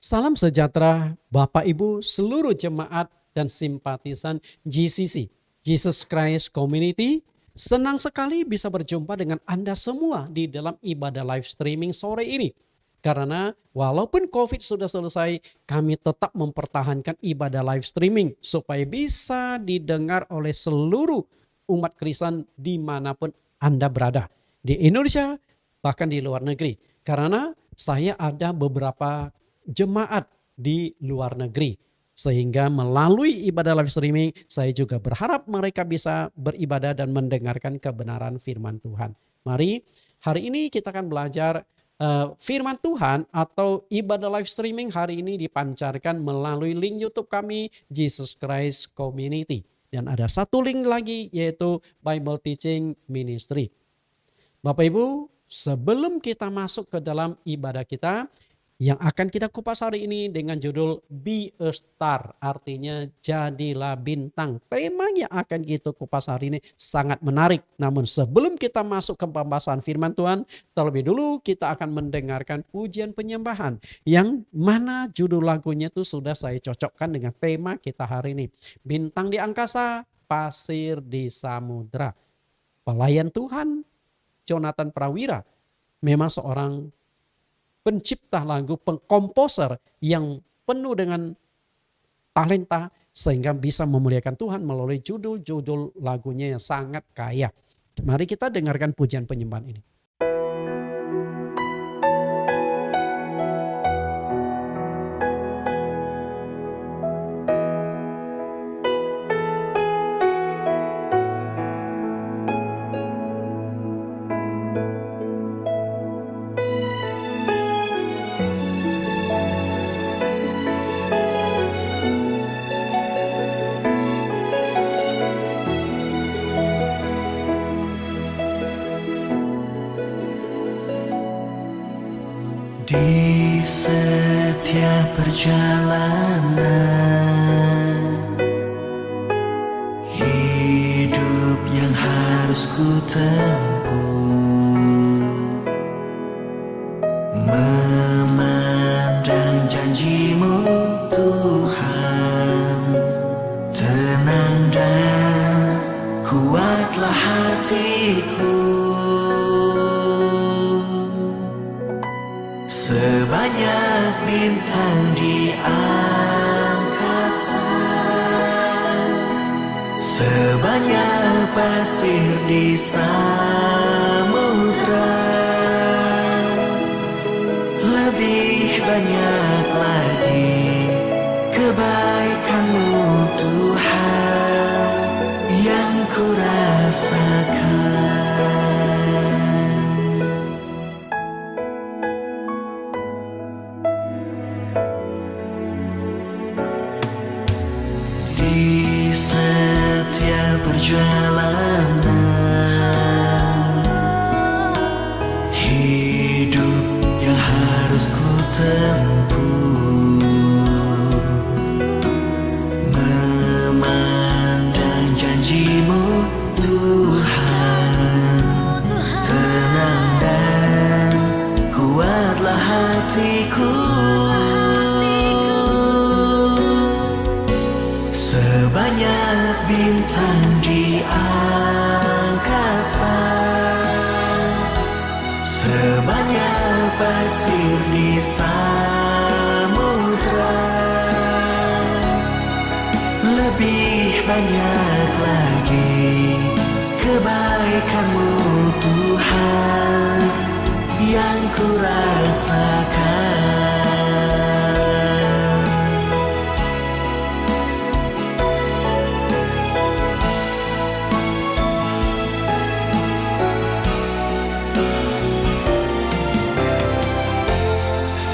Salam sejahtera Bapak Ibu seluruh jemaat dan simpatisan GCC, Jesus Christ Community. Senang sekali bisa berjumpa dengan Anda semua di dalam ibadah live streaming sore ini. Karena walaupun COVID sudah selesai, kami tetap mempertahankan ibadah live streaming supaya bisa didengar oleh seluruh umat Kristen dimanapun Anda berada. Di Indonesia, bahkan di luar negeri. Karena saya ada beberapa jemaat di luar negeri. Sehingga melalui ibadah live streaming, saya juga berharap mereka bisa beribadah dan mendengarkan kebenaran firman Tuhan. Mari, hari ini kita akan belajar firman Tuhan atau ibadah live streaming hari ini dipancarkan melalui link YouTube kami, Jesus Christ Community. Dan ada satu link lagi yaitu Bible Teaching Ministry. Bapak Ibu, sebelum kita masuk ke dalam ibadah kita, yang akan kita kupas hari ini dengan judul Be a Star, artinya jadilah bintang. Tema yang akan kita kupas hari ini sangat menarik. Namun sebelum kita masuk ke pembahasan firman Tuhan, terlebih dulu kita akan mendengarkan pujian penyembahan. Yang mana judul lagunya itu sudah saya cocokkan dengan tema kita hari ini. Bintang di angkasa, pasir di samudra. Pelayan Tuhan Jonathan Prawira memang seorang pencipta lagu, pengkomposer yang penuh dengan talenta sehingga bisa memuliakan Tuhan melalui judul-judul lagunya yang sangat kaya. Mari kita dengarkan pujian penyembahan ini. Di setiap perjalanan hidup yang harus ku tempuh, memandang janji-Mu Tuhan, tenang dan kuatlah hatiku. Sebanyak bintang di angkasa, sebanyak pasir di samudra, lebih banyak lagi kebaikan-Mu Tuhan yang ku rasakan. Di setiap perjalanan hidup yang harus ku tempuh, memandang janji-Mu Tuhan, tenang dan kuatlah hatiku. Sebanyak bintang di angkasa, sebanyak pasir di samudra, lebih banyak lagi kebaikan-Mu Tuhan yang ku rasakan.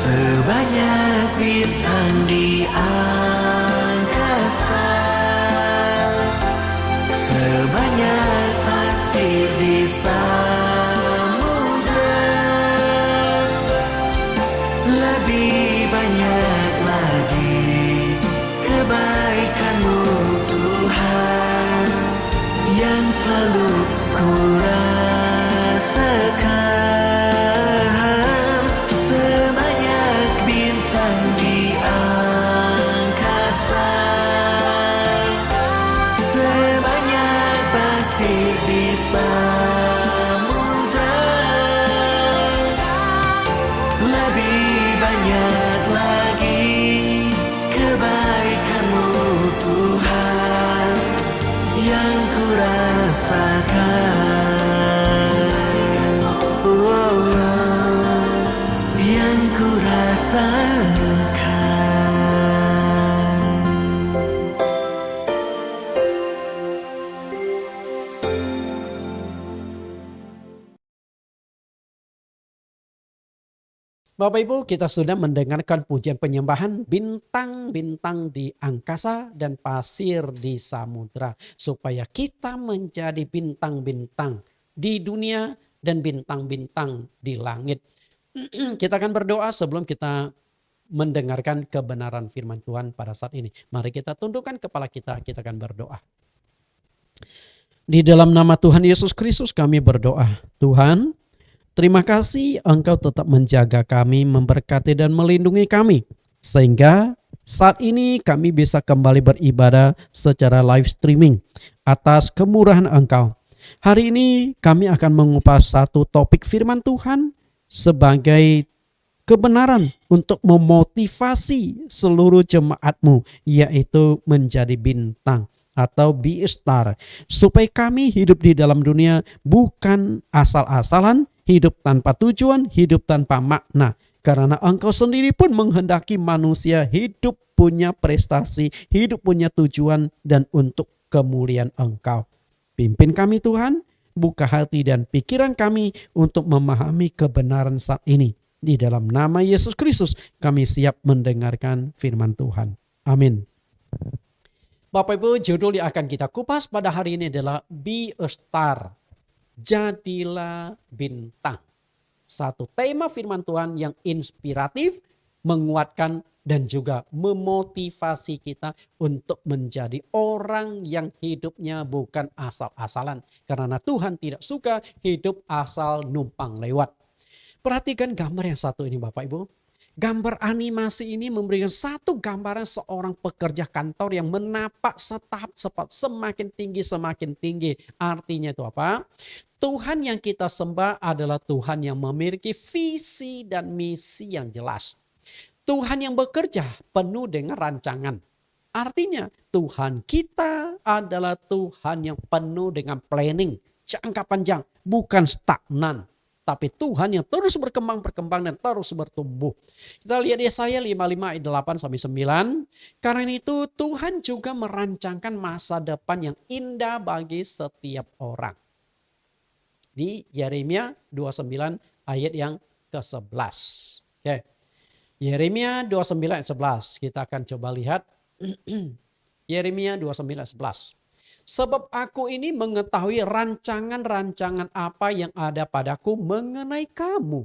Sebanyak bintang di angkasa, sebanyak pasir di samudra, lebih banyak lagi kebaikan-Mu Tuhan yang selalu ku rasakan. Sebanyak bintang di Bapak Ibu, kita sudah mendengarkan pujian penyembahan bintang-bintang di angkasa dan pasir di samudra. Supaya kita menjadi bintang-bintang di dunia dan bintang-bintang di langit. Kita akan berdoa sebelum kita mendengarkan kebenaran firman Tuhan pada saat ini. Mari kita tundukkan kepala kita akan berdoa. Di dalam nama Tuhan Yesus Kristus kami berdoa. Tuhan, terima kasih Engkau tetap menjaga kami, memberkati dan melindungi kami. Sehingga saat ini kami bisa kembali beribadah secara live streaming atas kemurahan Engkau. Hari ini kami akan mengupas satu topik firman Tuhan sebagai kebenaran untuk memotivasi seluruh jemaat-Mu, yaitu menjadi bintang atau be a star. Supaya kami hidup di dalam dunia bukan asal-asalan, hidup tanpa tujuan, hidup tanpa makna. Karena Engkau sendiri pun menghendaki manusia hidup punya prestasi, hidup punya tujuan dan untuk kemuliaan Engkau. Pimpin kami Tuhan, buka hati dan pikiran kami untuk memahami kebenaran saat ini. Di dalam nama Yesus Kristus kami siap mendengarkan firman Tuhan. Amin. Bapak Ibu, judul yang akan kita kupas pada hari ini adalah Be a Star. Jadilah bintang. Satu tema firman Tuhan yang inspiratif, menguatkan dan juga memotivasi kita untuk menjadi orang yang hidupnya bukan asal-asalan. Karena Tuhan tidak suka hidup asal numpang lewat. Perhatikan gambar yang satu ini Bapak Ibu. Gambar animasi ini memberikan satu gambaran seorang pekerja kantor yang menapak setahap semakin tinggi. Artinya itu apa? Tuhan yang kita sembah adalah Tuhan yang memiliki visi dan misi yang jelas. Tuhan yang bekerja penuh dengan rancangan. Artinya Tuhan kita adalah Tuhan yang penuh dengan planning, jangka panjang, bukan stagnan. Tapi Tuhan yang terus berkembang dan terus bertumbuh. Kita lihat Yesaya 55 ayat 8-9. Karena itu Tuhan juga merancangkan masa depan yang indah bagi setiap orang. Di Yeremia 29 ayat yang ke-11. Oke. Yeremia 29 ayat 11. Kita akan coba lihat. Yeremia 29 ayat 11. Sebab aku ini mengetahui rancangan-rancangan apa yang ada padaku mengenai kamu.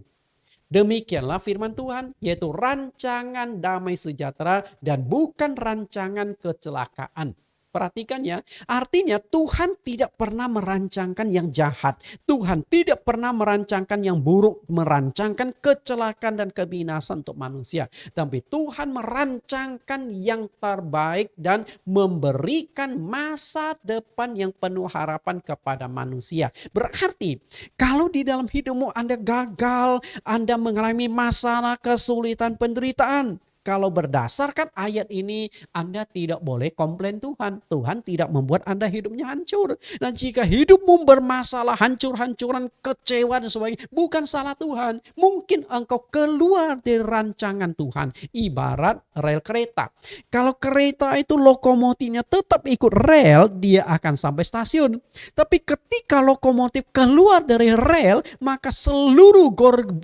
Demikianlah firman Tuhan, yaitu rancangan damai sejahtera dan bukan rancangan kecelakaan. Perhatikan ya, artinya Tuhan tidak pernah merancangkan yang jahat. Tuhan tidak pernah merancangkan yang buruk, merancangkan kecelakaan dan kebinasan untuk manusia. Tapi Tuhan merancangkan yang terbaik dan memberikan masa depan yang penuh harapan kepada manusia. Berarti kalau di dalam hidupmu Anda gagal, Anda mengalami masalah, kesulitan, penderitaan. Kalau berdasarkan ayat ini, Anda tidak boleh komplain Tuhan. Tuhan tidak membuat Anda hidupnya hancur. Dan jika hidupmu bermasalah, hancur-hancuran, kecewa dan sebagainya, bukan salah Tuhan. Mungkin engkau keluar dari rancangan Tuhan. Ibarat rel kereta. Kalau kereta itu lokomotifnya tetap ikut rel, dia akan sampai stasiun. Tapi ketika lokomotif keluar dari rel, maka seluruh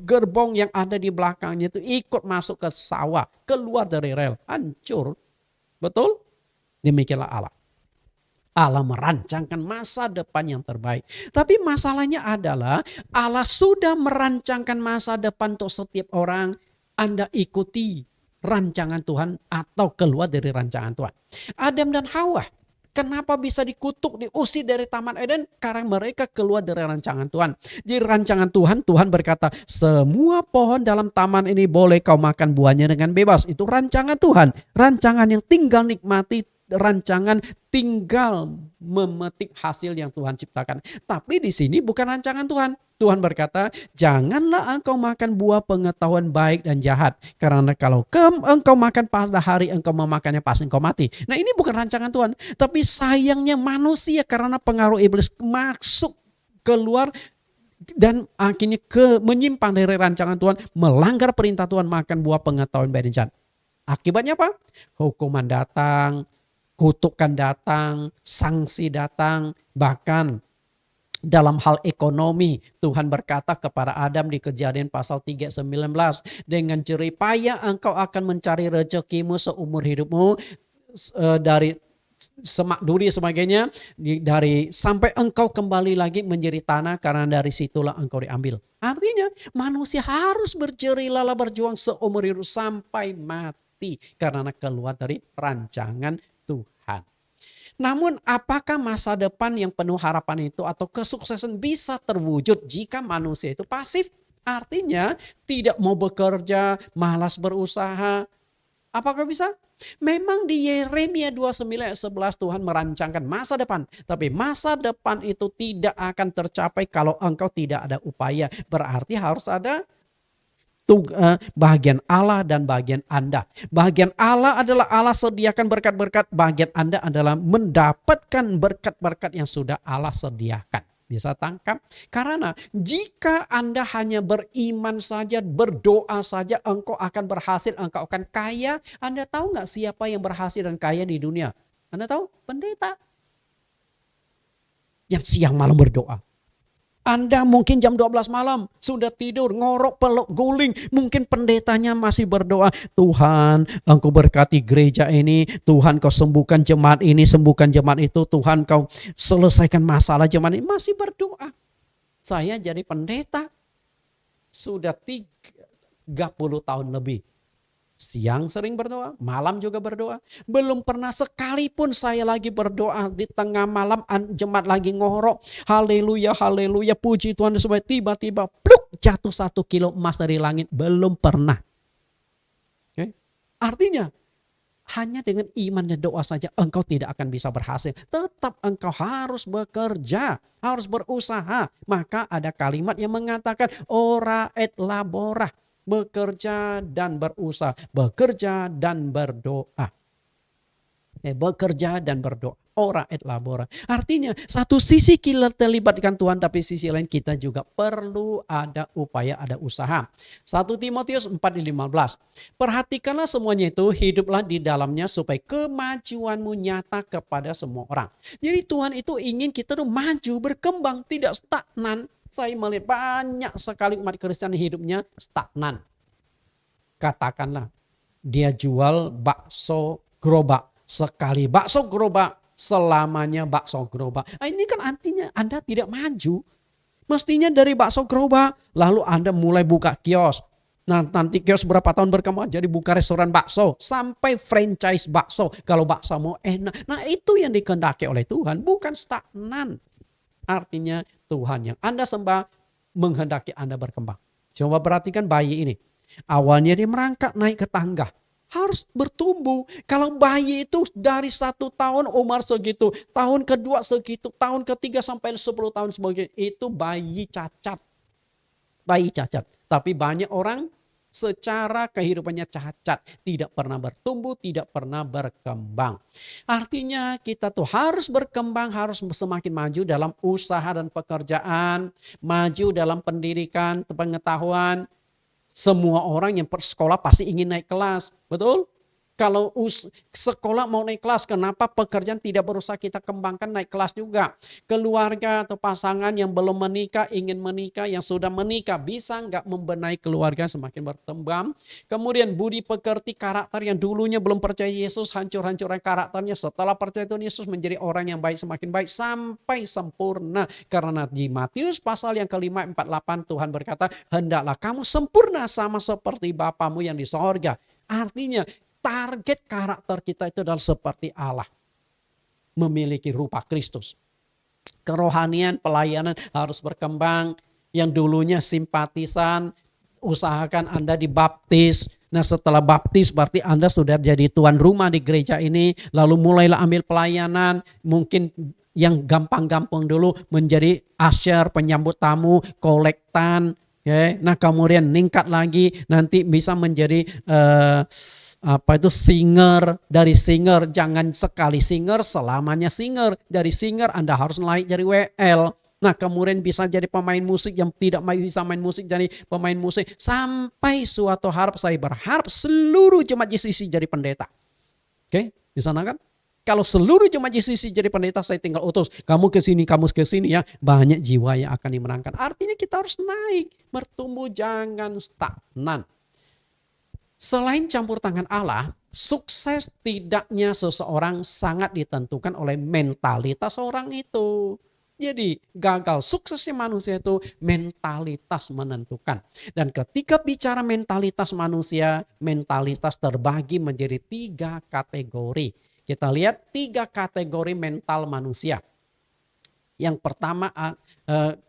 gerbong yang ada di belakangnya itu ikut masuk ke sawah. Keluar dari rel, hancur. Betul? Demikianlah Allah. Allah merancangkan masa depan yang terbaik. Tapi masalahnya adalah Allah sudah merancangkan masa depan untuk setiap orang. Anda ikuti rancangan Tuhan atau keluar dari rancangan Tuhan. Adam dan Hawa, kenapa bisa dikutuk, diusir dari Taman Eden? Karena mereka keluar dari rancangan Tuhan. Di rancangan Tuhan, Tuhan berkata, semua pohon dalam taman ini boleh kau makan buahnya dengan bebas. Itu rancangan Tuhan. Rancangan yang tinggal nikmati, rancangan tinggal memetik hasil yang Tuhan ciptakan. Tapi di sini bukan rancangan Tuhan. Tuhan berkata, janganlah engkau makan buah pengetahuan baik dan jahat. Karena kalau engkau makan pada hari engkau memakannya pasti engkau mati. Nah ini bukan rancangan Tuhan. Tapi sayangnya manusia karena pengaruh iblis masuk keluar dan akhirnya menyimpang dari rancangan Tuhan. Melanggar perintah Tuhan makan buah pengetahuan baik dan jahat. Akibatnya apa? Hukuman datang, kutukan datang, sanksi datang, bahkan Dalam hal ekonomi, Tuhan berkata kepada Adam di Kejadian pasal 3:19, dengan jerih payah engkau akan mencari rezekimu seumur hidupmu, dari semak duri sebagainya, dari sampai engkau kembali lagi menjadi tanah, karena dari situlah engkau diambil. Artinya manusia harus berjerih lelah berjuang seumur hidup sampai mati karena keluar dari rancangan Tuhan. Namun apakah masa depan yang penuh harapan itu atau kesuksesan bisa terwujud jika manusia itu pasif? Artinya tidak mau bekerja, malas berusaha. Apakah bisa? Memang di Yeremia 29:11 Tuhan merancangkan masa depan. Tapi masa depan itu tidak akan tercapai kalau engkau tidak ada upaya. Berarti harus ada bagian Allah dan bagian Anda. Bagian Allah adalah Allah sediakan berkat-berkat. Bagian Anda adalah mendapatkan berkat-berkat yang sudah Allah sediakan. Bisa tangkap? Karena jika Anda hanya beriman saja, berdoa saja, engkau akan berhasil, engkau akan kaya. Anda tahu nggak siapa yang berhasil dan kaya di dunia? Anda tahu? Pendeta. Yang siang malam berdoa. Anda mungkin jam 12 malam sudah tidur, ngorok, peluk, guling. Mungkin pendetanya masih berdoa, Tuhan engkau berkati gereja ini, Tuhan kau sembuhkan jemaat ini, sembuhkan jemaat itu, Tuhan kau selesaikan masalah jemaat ini. Masih berdoa. Saya jadi pendeta sudah 30 tahun lebih. Siang sering berdoa, malam juga berdoa. Belum pernah sekalipun saya lagi berdoa di tengah malam jemaat lagi ngorok. Haleluya, haleluya, puji Tuhan. Supaya tiba-tiba pluk jatuh 1 kilo emas dari langit. Belum pernah. Okay? Artinya hanya dengan iman dan doa saja engkau tidak akan bisa berhasil. Tetap engkau harus bekerja, harus berusaha. Maka ada kalimat yang mengatakan ora et labora. Bekerja dan berusaha, bekerja dan berdoa. Bekerja dan berdoa. Ora et labora. Artinya satu sisi kita terlibatkan Tuhan, tapi sisi lain kita juga perlu ada upaya, ada usaha. 1 Timotius 4:15. Perhatikanlah semuanya itu, hiduplah di dalamnya supaya kemajuanmu nyata kepada semua orang. Jadi Tuhan itu ingin kita tuh maju, berkembang, tidak stagnan. Saya melihat banyak sekali umat Kristen hidupnya stagnan. Katakanlah dia jual bakso gerobak. Sekali bakso gerobak, selamanya bakso gerobak. Ini kan artinya Anda tidak maju. Mestinya dari bakso gerobak, lalu Anda mulai buka kios. Nah, nanti kios berapa tahun berkembang jadi buka restoran bakso. Sampai franchise bakso. Kalau bakso mau enak. Nah, itu yang dikehendaki oleh Tuhan. Bukan stagnan. Artinya Tuhan yang Anda sembah menghendaki Anda berkembang. Coba perhatikan bayi ini. Awalnya dia merangkak naik ke tangga. Harus bertumbuh. Kalau bayi itu dari 1 tahun umur segitu. Tahun kedua segitu. Tahun ketiga sampai 10 tahun sebagainya. Itu bayi cacat. Bayi cacat. Tapi banyak orang secara kehidupannya cacat, tidak pernah bertumbuh, tidak pernah berkembang. Artinya kita tuh harus berkembang, harus semakin maju dalam usaha dan pekerjaan, maju dalam pendidikan, pengetahuan. Semua orang yang bersekolah pasti ingin naik kelas, betul? Kalau sekolah mau naik kelas, kenapa pekerjaan tidak berusaha kita kembangkan naik kelas juga? Keluarga atau pasangan yang belum menikah, ingin menikah, yang sudah menikah, bisa nggak membenahi keluarga semakin berkembang? Kemudian budi pekerti, karakter yang dulunya belum percaya Yesus, hancur-hancuran karakternya. Setelah percaya Tuhan Yesus menjadi orang yang baik, semakin baik sampai sempurna. Karena di Matius pasal yang kelima 48 Tuhan berkata, hendaklah kamu sempurna sama seperti Bapamu yang di sorga. Artinya, target karakter kita itu adalah seperti Allah. Memiliki rupa Kristus. Kerohanian, pelayanan harus berkembang. Yang dulunya simpatisan, usahakan Anda dibaptis. Nah, setelah baptis berarti Anda sudah jadi tuan rumah di gereja ini. Lalu mulailah ambil pelayanan. Mungkin yang gampang-gampang dulu menjadi usher, penyambut tamu, kolektan. Okay. Nah, kemudian meningkat lagi. Nanti bisa menjadi singer. Dari singer jangan sekali singer selamanya singer. Dari singer Anda harus naik jadi WL. Nah, kemudian bisa jadi pemain musik, yang tidak bisa main musik jadi pemain musik. Sampai suatu harap saya berharap seluruh jemaat JCC jadi pendeta. Oke, bisa nangkap? Kalau seluruh jemaat JCC jadi pendeta, saya tinggal utus. Kamu ke sini, kamu ke sini ya. Banyak jiwa yang akan dimenangkan. Artinya kita harus naik, bertumbuh, jangan stagnan. Selain campur tangan Allah, sukses tidaknya seseorang sangat ditentukan oleh mentalitas orang itu. Jadi gagal suksesnya manusia itu mentalitas menentukan. Dan ketika bicara mentalitas manusia, mentalitas terbagi menjadi 3 kategori. Kita lihat 3 kategori mental manusia. Yang pertama,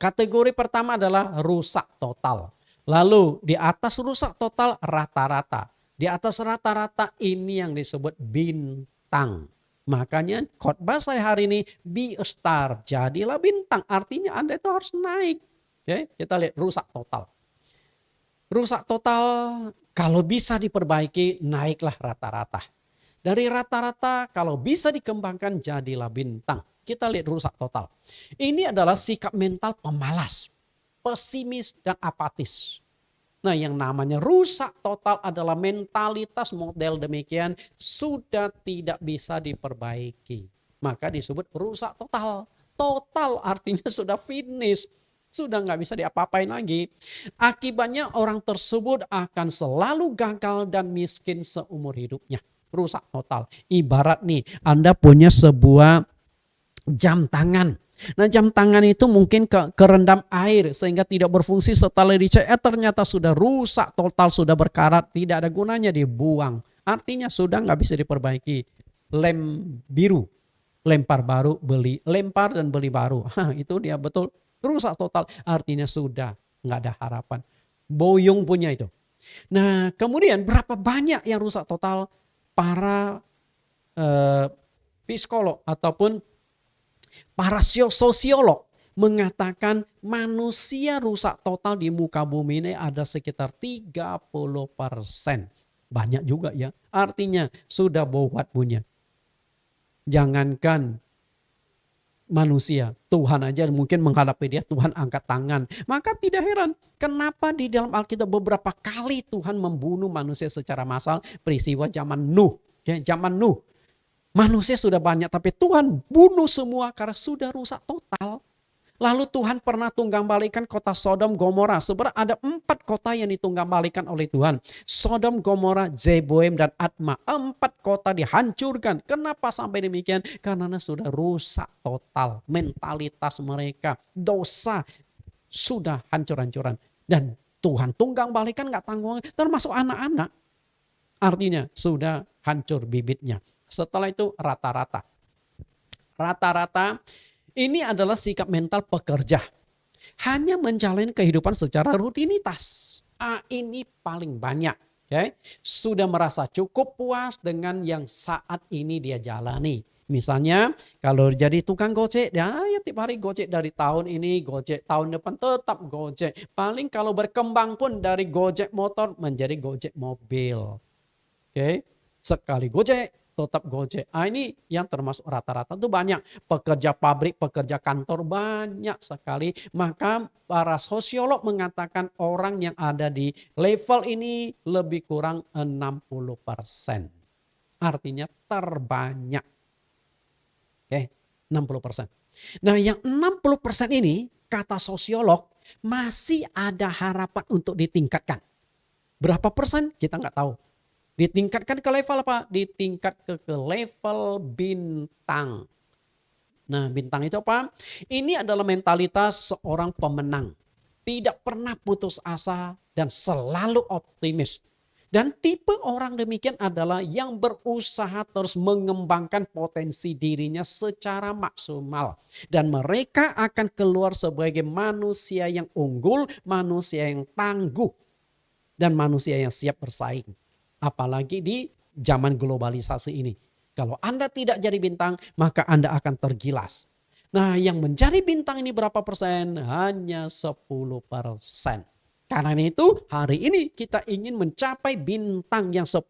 kategori pertama adalah rusak total. Lalu di atas rusak total rata-rata. Di atas rata-rata ini yang disebut bintang. Makanya khotbah saya hari ini, be a star, jadilah bintang. Artinya Anda itu harus naik. Oke, kita lihat rusak total. Rusak total kalau bisa diperbaiki, naiklah rata-rata. Dari rata-rata kalau bisa dikembangkan, jadilah bintang. Kita lihat rusak total. Ini adalah sikap mental pemalas, pesimis dan apatis. Nah, yang namanya rusak total adalah mentalitas model demikian sudah tidak bisa diperbaiki. Maka disebut rusak total. Total artinya sudah finish. Sudah nggak bisa diapa-apain lagi. Akibatnya orang tersebut akan selalu gagal dan miskin seumur hidupnya. Rusak total. Ibarat nih, Anda punya sebuah jam tangan. Nah, jam tangan itu mungkin kerendam air sehingga tidak berfungsi, setelah dicek ternyata sudah rusak total, sudah berkarat, tidak ada gunanya, dibuang. Artinya sudah nggak bisa diperbaiki. Lem biru, lempar baru, beli, lempar dan beli baru. Itu dia betul, rusak total, artinya sudah nggak ada harapan. Boyong punya itu. Nah, kemudian berapa banyak yang rusak total? Para psikolog ataupun para sosiolog mengatakan manusia rusak total di muka bumi ini ada sekitar 30%. Banyak juga ya. Artinya sudah bowat punya. Jangankan manusia, Tuhan aja mungkin menghadapi dia, Tuhan angkat tangan. Maka tidak heran kenapa di dalam Alkitab beberapa kali Tuhan membunuh manusia secara massal. Peristiwa zaman Nuh. Ya, zaman Nuh. Manusia sudah banyak tapi Tuhan bunuh semua karena sudah rusak total. Lalu Tuhan pernah tunggang-balikan kota Sodom Gomora. Sebenarnya ada 4 kota yang ditunggang-balikan oleh Tuhan. Sodom, Gomora, Zeboim dan Adma. 4 kota dihancurkan. Kenapa sampai demikian? Karena sudah rusak total. Mentalitas mereka, dosa sudah hancur-hancuran. Dan Tuhan tunggang-balikan gak tanggung, termasuk anak-anak. Artinya sudah hancur bibitnya. Setelah itu rata-rata. Rata-rata ini adalah sikap mental pekerja. Hanya menjalani kehidupan secara rutinitas. Ini paling banyak. Okay? Sudah merasa cukup puas dengan yang saat ini dia jalani. Misalnya kalau jadi tukang gojek, ya tiap hari gojek, dari tahun ini gojek, tahun depan tetap gojek. Paling kalau berkembang pun dari gojek motor menjadi gojek mobil. Oke, sekali gojek tetap gojek. Ini yang termasuk rata-rata tuh banyak. Pekerja pabrik, pekerja kantor banyak sekali. Maka para sosiolog mengatakan orang yang ada di level ini lebih kurang 60%. Artinya terbanyak. Oke, 60%. Nah, yang 60% ini kata sosiolog masih ada harapan untuk ditingkatkan. Berapa persen? Kita nggak tahu. Ditingkatkan ke level apa? Ditingkat ke level bintang. Nah, bintang itu apa? Ini adalah mentalitas seorang pemenang. Tidak pernah putus asa dan selalu optimis. Dan tipe orang demikian adalah yang berusaha terus mengembangkan potensi dirinya secara maksimal. Dan mereka akan keluar sebagai manusia yang unggul, manusia yang tangguh, dan manusia yang siap bersaing. Apalagi di zaman globalisasi ini. Kalau Anda tidak jadi bintang, maka Anda akan tergilas. Nah, yang menjadi bintang ini berapa persen? Hanya 10%. Karena itu hari ini kita ingin mencapai bintang yang 10%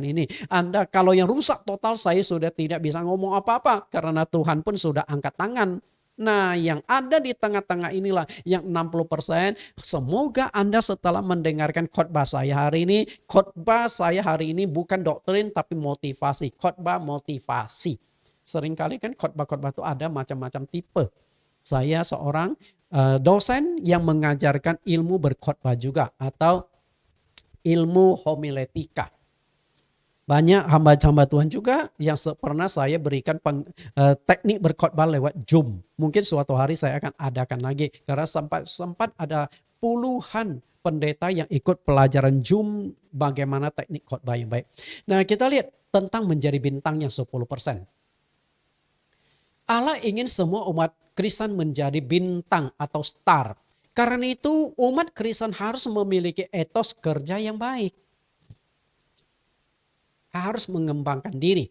ini. Anda kalau yang rusak total, saya sudah tidak bisa ngomong apa-apa. Karena Tuhan pun sudah angkat tangan. Nah, yang ada di tengah-tengah inilah yang 60%. Semoga Anda setelah mendengarkan khotbah saya hari ini bukan doktrin tapi motivasi, khotbah motivasi. Seringkali kan khotbah-khotbah itu ada macam-macam tipe. Saya seorang dosen yang mengajarkan ilmu berkhotbah juga atau ilmu homiletika. Banyak hamba-hamba Tuhan juga yang pernah saya berikan teknik berkhotbah lewat Zoom. Mungkin suatu hari saya akan adakan lagi karena sempat ada puluhan pendeta yang ikut pelajaran Zoom bagaimana teknik khotbah yang baik. Nah, kita lihat tentang menjadi bintang yang 10%. Allah ingin semua umat Kristen menjadi bintang atau star. Karena itu umat Kristen harus memiliki etos kerja yang baik. Harus mengembangkan diri.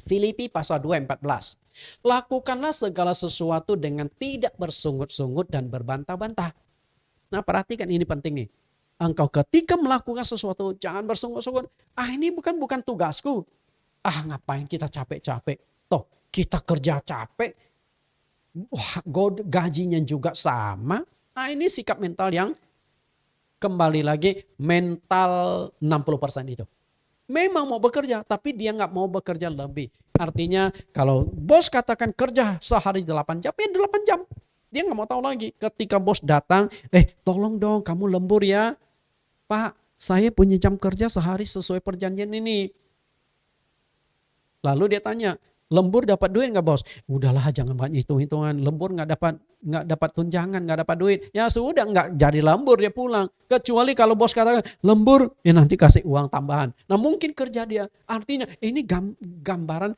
Filipi pasal 2:14. Lakukanlah segala sesuatu dengan tidak bersungut-sungut dan berbantah-bantah. Nah, perhatikan ini penting nih. Engkau ketika melakukan sesuatu jangan bersungut-sungut. Ini bukan tugasku. Ngapain kita capek-capek. Toh kita kerja capek. Gajinya juga sama. Ini sikap mental yang kembali lagi mental 60% itu. Memang mau bekerja, tapi dia nggak mau bekerja lebih. Artinya kalau bos katakan kerja sehari 8 jam, ya 8 jam. Dia nggak mau tahu lagi. Ketika bos datang, tolong dong kamu lembur ya. Pak, saya punya jam kerja sehari sesuai perjanjian ini. Lalu dia tanya, lembur dapat duit nggak bos? Udahlah jangan banyak hitung-hitungan. Lembur nggak dapat tunjangan, nggak dapat duit. Ya sudah nggak jadi lembur dia pulang. Kecuali kalau bos katakan lembur, ya nanti kasih uang tambahan. Nah mungkin kerja dia. Artinya ini gambaran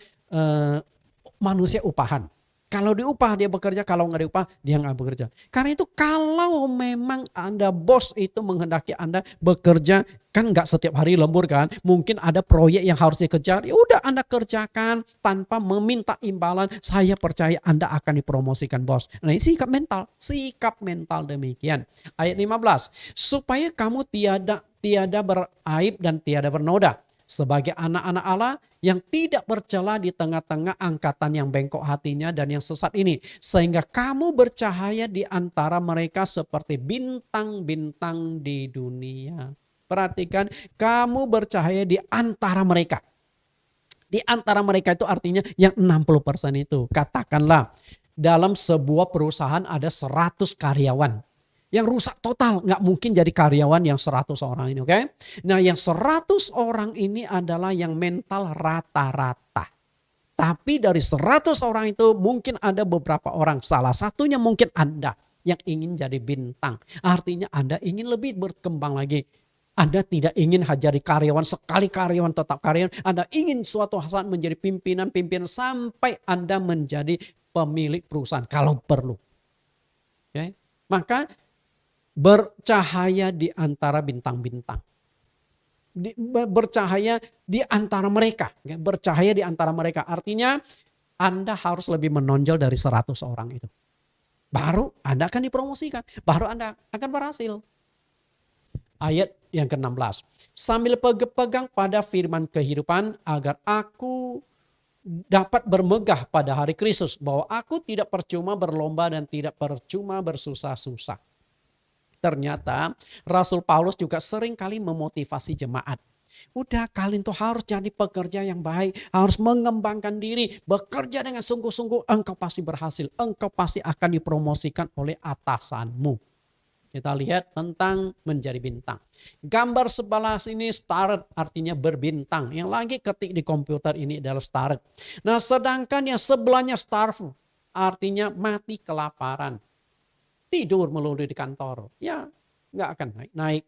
manusia upahan. Kalau diupah dia bekerja, kalau nggak diupah dia nggak bekerja. Karena itu kalau memang Anda bos itu menghendaki Anda bekerja, kan nggak setiap hari lembur kan. Mungkin ada proyek yang harus dikejar, ya udah Anda kerjakan tanpa meminta imbalan. Saya percaya Anda akan dipromosikan bos. Nah ini sikap mental demikian. Ayat 15, supaya kamu tiada beraib dan tiada bernoda. Sebagai anak-anak Allah yang tidak bercela di tengah-tengah angkatan yang bengkok hatinya dan yang sesat ini. Sehingga kamu bercahaya di antara mereka seperti bintang-bintang di dunia. Perhatikan, kamu bercahaya di antara mereka. Di antara mereka itu artinya yang 60% itu. Katakanlah dalam sebuah perusahaan ada 100 karyawan. Yang rusak total, nggak mungkin jadi karyawan yang 100 orang ini, oke? Nah yang 100 orang ini adalah yang mental rata-rata. Tapi dari 100 orang itu mungkin ada beberapa orang, salah satunya mungkin Anda yang ingin jadi bintang. Artinya Anda ingin lebih berkembang lagi. Anda tidak ingin jadi karyawan, sekali karyawan tetap karyawan. Anda ingin suatu saat menjadi pimpinan sampai Anda menjadi pemilik perusahaan kalau perlu. Oke? Maka bercahaya di antara bintang-bintang. Bercahaya di antara mereka. Bercahaya di antara mereka. Artinya Anda harus lebih menonjol dari 100 orang itu. Baru Anda akan dipromosikan. Baru Anda akan berhasil. Ayat yang ke-16. Sambil pegang pada firman kehidupan agar aku dapat bermegah pada hari Kristus. Bahwa aku tidak percuma berlomba dan tidak percuma bersusah-susah. Ternyata Rasul Paulus juga sering kali memotivasi jemaat. Udah kalian tuh harus jadi pekerja yang baik. Harus mengembangkan diri. Bekerja dengan sungguh-sungguh. Engkau pasti berhasil. Engkau pasti akan dipromosikan oleh atasanmu. Kita lihat tentang menjadi bintang. Gambar sebelah sini star artinya berbintang. Yang lagi ketik di komputer ini adalah star. Nah sedangkan yang sebelahnya starve artinya mati kelaparan. Tidur melulu di kantor. Ya nggak akan naik.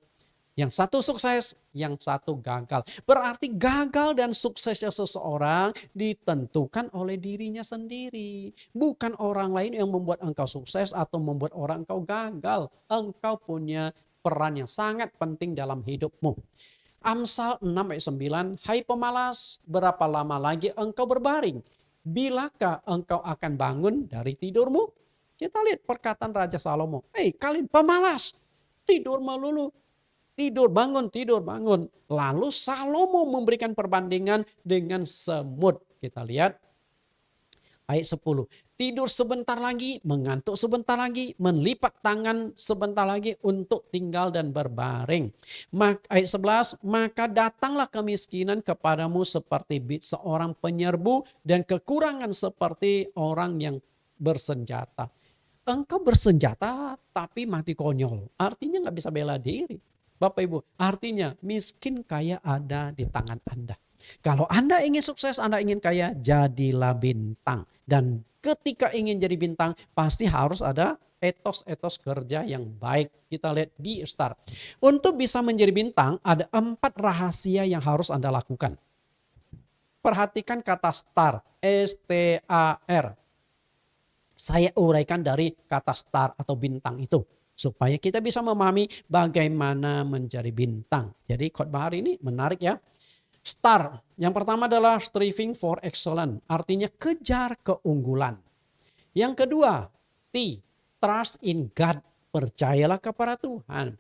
Yang satu sukses, yang satu gagal. Berarti gagal dan suksesnya seseorang ditentukan oleh dirinya sendiri. Bukan orang lain yang membuat engkau sukses atau membuat orang engkau gagal. Engkau punya peran yang sangat penting dalam hidupmu. Amsal 6 ayat 9, hai pemalas, berapa lama lagi engkau berbaring? Bilakah engkau akan bangun dari tidurmu? Kita lihat perkataan Raja Salomo. Kalian pemalas, tidur melulu. Tidur bangun. Lalu Salomo memberikan perbandingan dengan semut. Kita lihat ayat 10. tidur sebentar lagi, mengantuk sebentar lagi, melipat tangan sebentar lagi untuk tinggal dan berbaring. Ayat 11, maka datanglah kemiskinan kepadamu seperti seorang penyerbu dan kekurangan seperti orang yang bersenjata. Engkau bersenjata tapi mati konyol. Artinya nggak bisa bela diri. Bapak Ibu, artinya miskin kaya ada di tangan Anda. Kalau Anda ingin sukses, Anda ingin kaya, jadilah bintang. Dan ketika ingin jadi bintang, pasti harus ada etos-etos kerja yang baik. Kita lihat di Star. Untuk bisa menjadi bintang, ada 4 rahasia yang harus Anda lakukan. Perhatikan kata STAR, S-T-A-R. Saya uraikan dari kata star atau bintang itu, supaya kita bisa memahami bagaimana menjadi bintang. Jadi khotbah hari ini menarik ya. Star, yang pertama adalah striving for excellence, artinya kejar keunggulan. Yang kedua, T, trust in God, percayalah kepada Tuhan.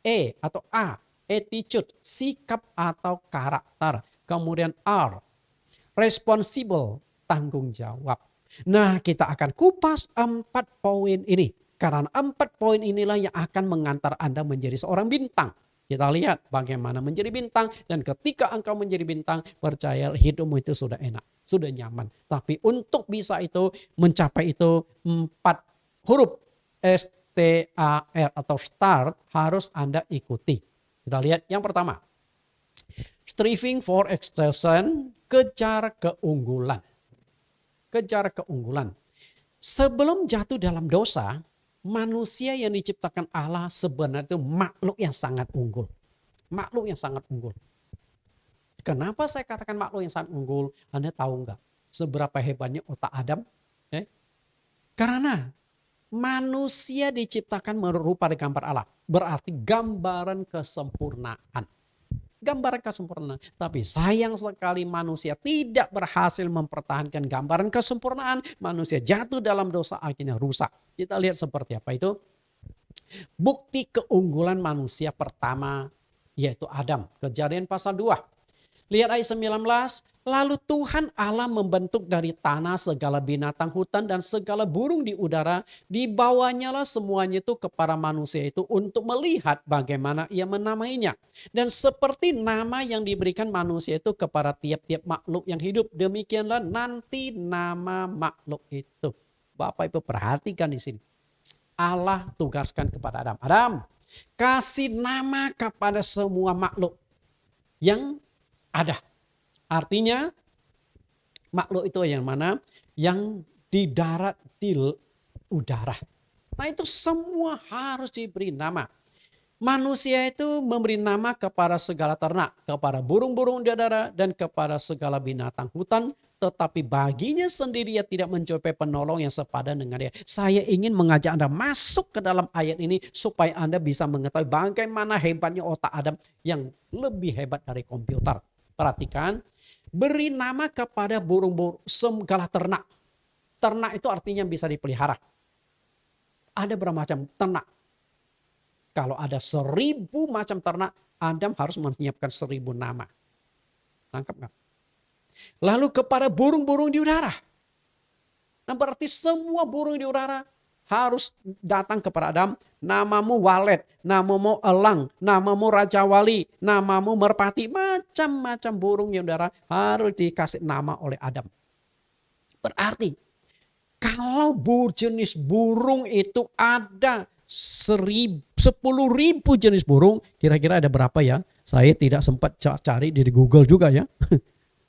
E atau A, attitude, sikap atau karakter. Kemudian R, responsible, tanggung jawab. Nah, kita akan kupas 4 poin ini. Karena 4 poin inilah yang akan mengantar Anda menjadi seorang bintang. Kita lihat bagaimana menjadi bintang. Dan ketika engkau menjadi bintang, percaya hidupmu itu sudah enak, sudah nyaman. Tapi untuk bisa itu, mencapai itu 4 huruf S-T-A-R atau STAR harus Anda ikuti. Kita lihat yang pertama. Striving for excellence, kejar keunggulan. Kejar keunggulan. Sebelum jatuh dalam dosa, manusia yang diciptakan Allah sebenarnya itu makhluk yang sangat unggul. Makhluk yang sangat unggul. Kenapa saya katakan makhluk yang sangat unggul? Anda tahu nggak seberapa hebatnya otak Adam? Karena manusia diciptakan merupa gambar Allah. Berarti gambaran kesempurnaan. Gambaran kesempurnaan. Tapi sayang sekali manusia tidak berhasil mempertahankan gambaran kesempurnaan. Manusia jatuh dalam dosa, akhirnya rusak. Kita lihat seperti apa itu. Bukti keunggulan manusia pertama yaitu Adam. Kejadian pasal 2. Lihat ayat 19. Lalu Tuhan Allah membentuk dari tanah segala binatang hutan dan segala burung di udara. Dibawanyalah semuanya itu kepada manusia itu untuk melihat bagaimana ia menamainya. Dan seperti nama yang diberikan manusia itu kepada tiap-tiap makhluk yang hidup. Demikianlah nanti nama makhluk itu. Bapak Ibu perhatikan di sini. Allah tugaskan kepada Adam. Adam, kasih nama kepada semua makhluk yang ada. Artinya makhluk itu yang mana? Yang di darat, di udara. Nah itu semua harus diberi nama. Manusia itu memberi nama kepada segala ternak, kepada burung-burung di udara, dan kepada segala binatang hutan. Tetapi baginya sendiri ia tidak mencapai penolong yang sepadan dengan dia. Saya ingin mengajak Anda masuk ke dalam ayat ini supaya Anda bisa mengetahui bagaimana hebatnya otak Adam yang lebih hebat dari komputer. Perhatikan, beri nama kepada burung-burung segala ternak. Ternak itu artinya bisa dipelihara. Ada berapa macam ternak? Kalau ada 1000 macam ternak, Adam harus menyiapkan 1000 nama. Tangkap nggak? Lalu kepada burung-burung di udara. Nah berarti semua burung di udara harus datang kepada Adam. Namamu Walet, namamu Elang, namamu Raja Wali, namamu Merpati. Macam-macam burung di udara harus dikasih nama oleh Adam. Berarti kalau jenis burung itu ada 10.000 jenis burung, kira-kira ada berapa ya? Saya tidak sempat cari di Google juga ya.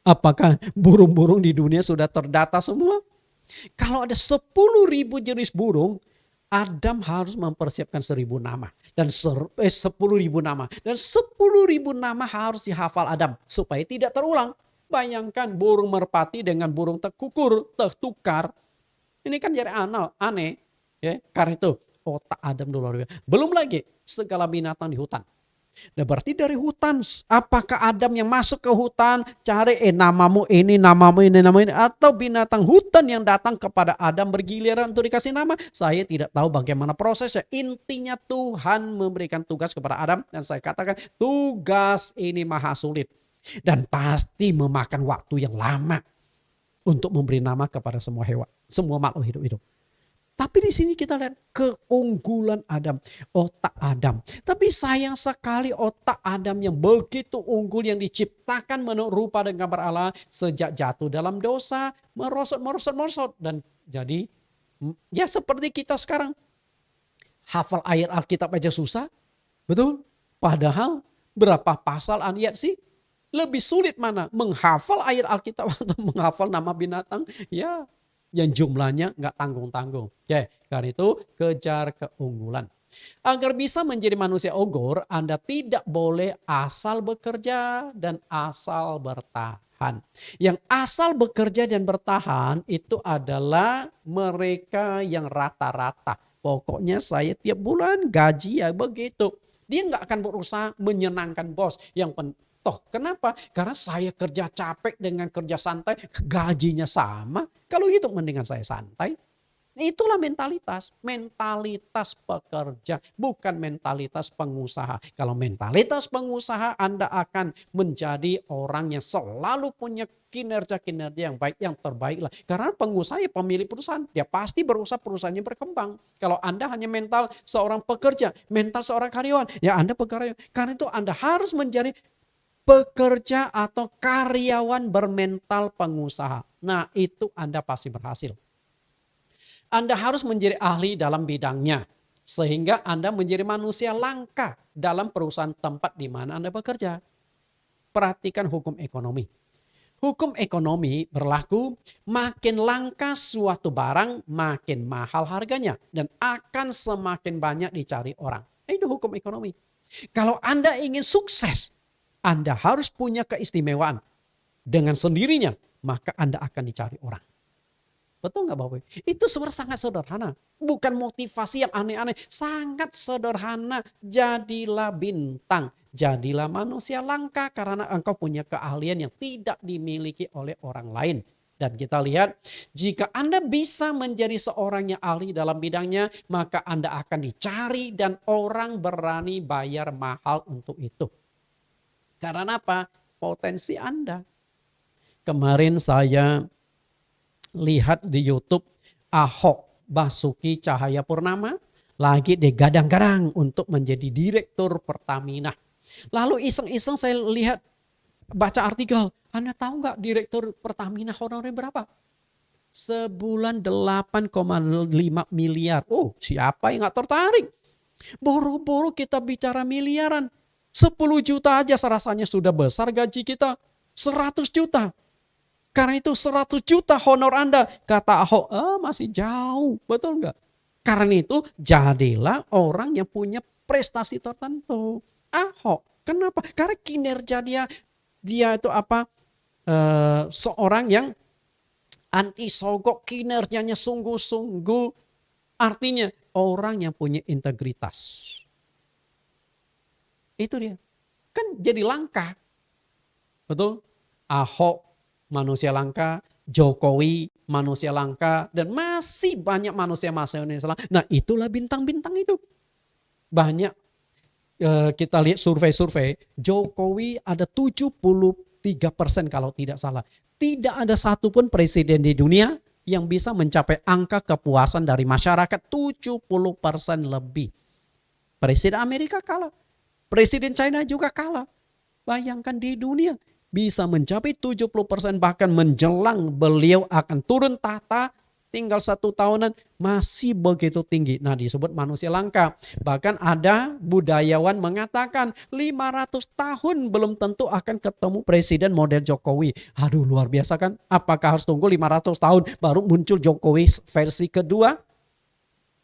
Apakah burung-burung di dunia sudah terdata semua? Kalau ada 10.000 jenis burung, Adam harus mempersiapkan 1.000 nama. Dan 10.000 nama. Dan 10.000 nama harus dihafal Adam supaya tidak terulang. Bayangkan burung merpati dengan burung tertukar. Ini kan jadi aneh. Ya, karena itu otak Adam luar biasa. Belum lagi segala binatang di hutan. Nah berarti dari hutan, apakah Adam yang masuk ke hutan cari namamu ini, namamu ini, namamu ini, atau binatang hutan yang datang kepada Adam bergiliran untuk dikasih nama? Saya tidak tahu bagaimana prosesnya. Intinya Tuhan memberikan tugas kepada Adam dan saya katakan tugas ini maha sulit dan pasti memakan waktu yang lama untuk memberi nama kepada semua hewan. semua makhluk hidup. Tapi di sini kita lihat keunggulan Adam, otak Adam. Tapi sayang sekali otak Adam yang begitu unggul yang diciptakan menurut rupa dan gambar Allah sejak jatuh dalam dosa merosot. Dan jadi ya seperti kita sekarang hafal ayat Alkitab aja susah, betul? Padahal berapa pasal ayat sih? Lebih sulit mana? Menghafal ayat Alkitab atau menghafal nama binatang? Ya, yang jumlahnya nggak tanggung-tanggung. Oke, karena itu kejar keunggulan. Agar bisa menjadi manusia unggul, Anda tidak boleh asal bekerja dan asal bertahan. Yang asal bekerja dan bertahan itu adalah mereka yang rata-rata. Pokoknya saya tiap bulan gaji ya begitu. Dia nggak akan berusaha menyenangkan bos. Toh kenapa? Karena saya kerja capek dengan kerja santai, gajinya sama. Kalau itu mendingan saya santai. Itulah mentalitas pekerja, bukan mentalitas pengusaha. Kalau mentalitas pengusaha, Anda akan menjadi orang yang selalu punya kinerja-kinerja yang baik, yang terbaik lah. Karena pengusaha ya pemilik perusahaan, dia pasti berusaha perusahaannya berkembang. Kalau Anda hanya mental seorang pekerja, mental seorang karyawan, ya Anda pekerja. Karena itu Anda harus menjadi pekerja atau karyawan bermental pengusaha. Nah, itu Anda pasti berhasil. Anda harus menjadi ahli dalam bidangnya. Sehingga Anda menjadi manusia langka dalam perusahaan tempat di mana Anda bekerja. Perhatikan hukum ekonomi. Hukum ekonomi berlaku makin langka suatu barang makin mahal harganya. Dan akan semakin banyak dicari orang. Itu hukum ekonomi. Kalau Anda ingin sukses, Anda harus punya keistimewaan. Dengan sendirinya, maka Anda akan dicari orang. Betul nggak Bapak? Itu sebenarnya sangat sederhana. Bukan motivasi yang aneh-aneh. Sangat sederhana. Jadilah bintang. Jadilah manusia langka karena engkau punya keahlian yang tidak dimiliki oleh orang lain. Dan kita lihat jika Anda bisa menjadi seorang yang ahli dalam bidangnya, maka Anda akan dicari dan orang berani bayar mahal untuk itu. Karena apa? Potensi Anda. Kemarin saya lihat di YouTube Ahok Basuki Cahayapurnama lagi digadang-gadang untuk menjadi direktur Pertamina. Lalu iseng-iseng saya lihat baca artikel, Anda tahu nggak direktur Pertamina honornya berapa? Sebulan 8,5 miliar. Oh, siapa yang nggak tertarik? Boro-boro kita bicara miliaran. 10 juta aja rasanya sudah besar gaji kita. 100 juta. Karena itu 100 juta honor Anda. Kata Ahok, masih jauh. Betul nggak? Karena itu jadilah orang yang punya prestasi tertentu. Ahok, kenapa? Karena kinerja dia itu apa? Seorang yang anti sogok, kinerjanya sungguh-sungguh. Artinya orang yang punya integritas. Itu dia. Kan jadi langka. Betul? Ahok manusia langka, Jokowi manusia langka, dan masih banyak manusia-manusia langka. Nah, itulah bintang-bintang itu. Banyak kita lihat survei-survei, Jokowi ada 73% kalau tidak salah. Tidak ada satupun presiden di dunia yang bisa mencapai angka kepuasan dari masyarakat 70% lebih. Presiden Amerika kalah. Presiden China juga kalah. Bayangkan di dunia bisa mencapai 70% bahkan menjelang beliau akan turun tahta tinggal 1 tahunan masih begitu tinggi. Nah, disebut manusia langka. Bahkan ada budayawan mengatakan 500 tahun belum tentu akan ketemu presiden model Jokowi. Aduh, luar biasa kan? Apakah harus tunggu 500 tahun baru muncul Jokowi versi kedua?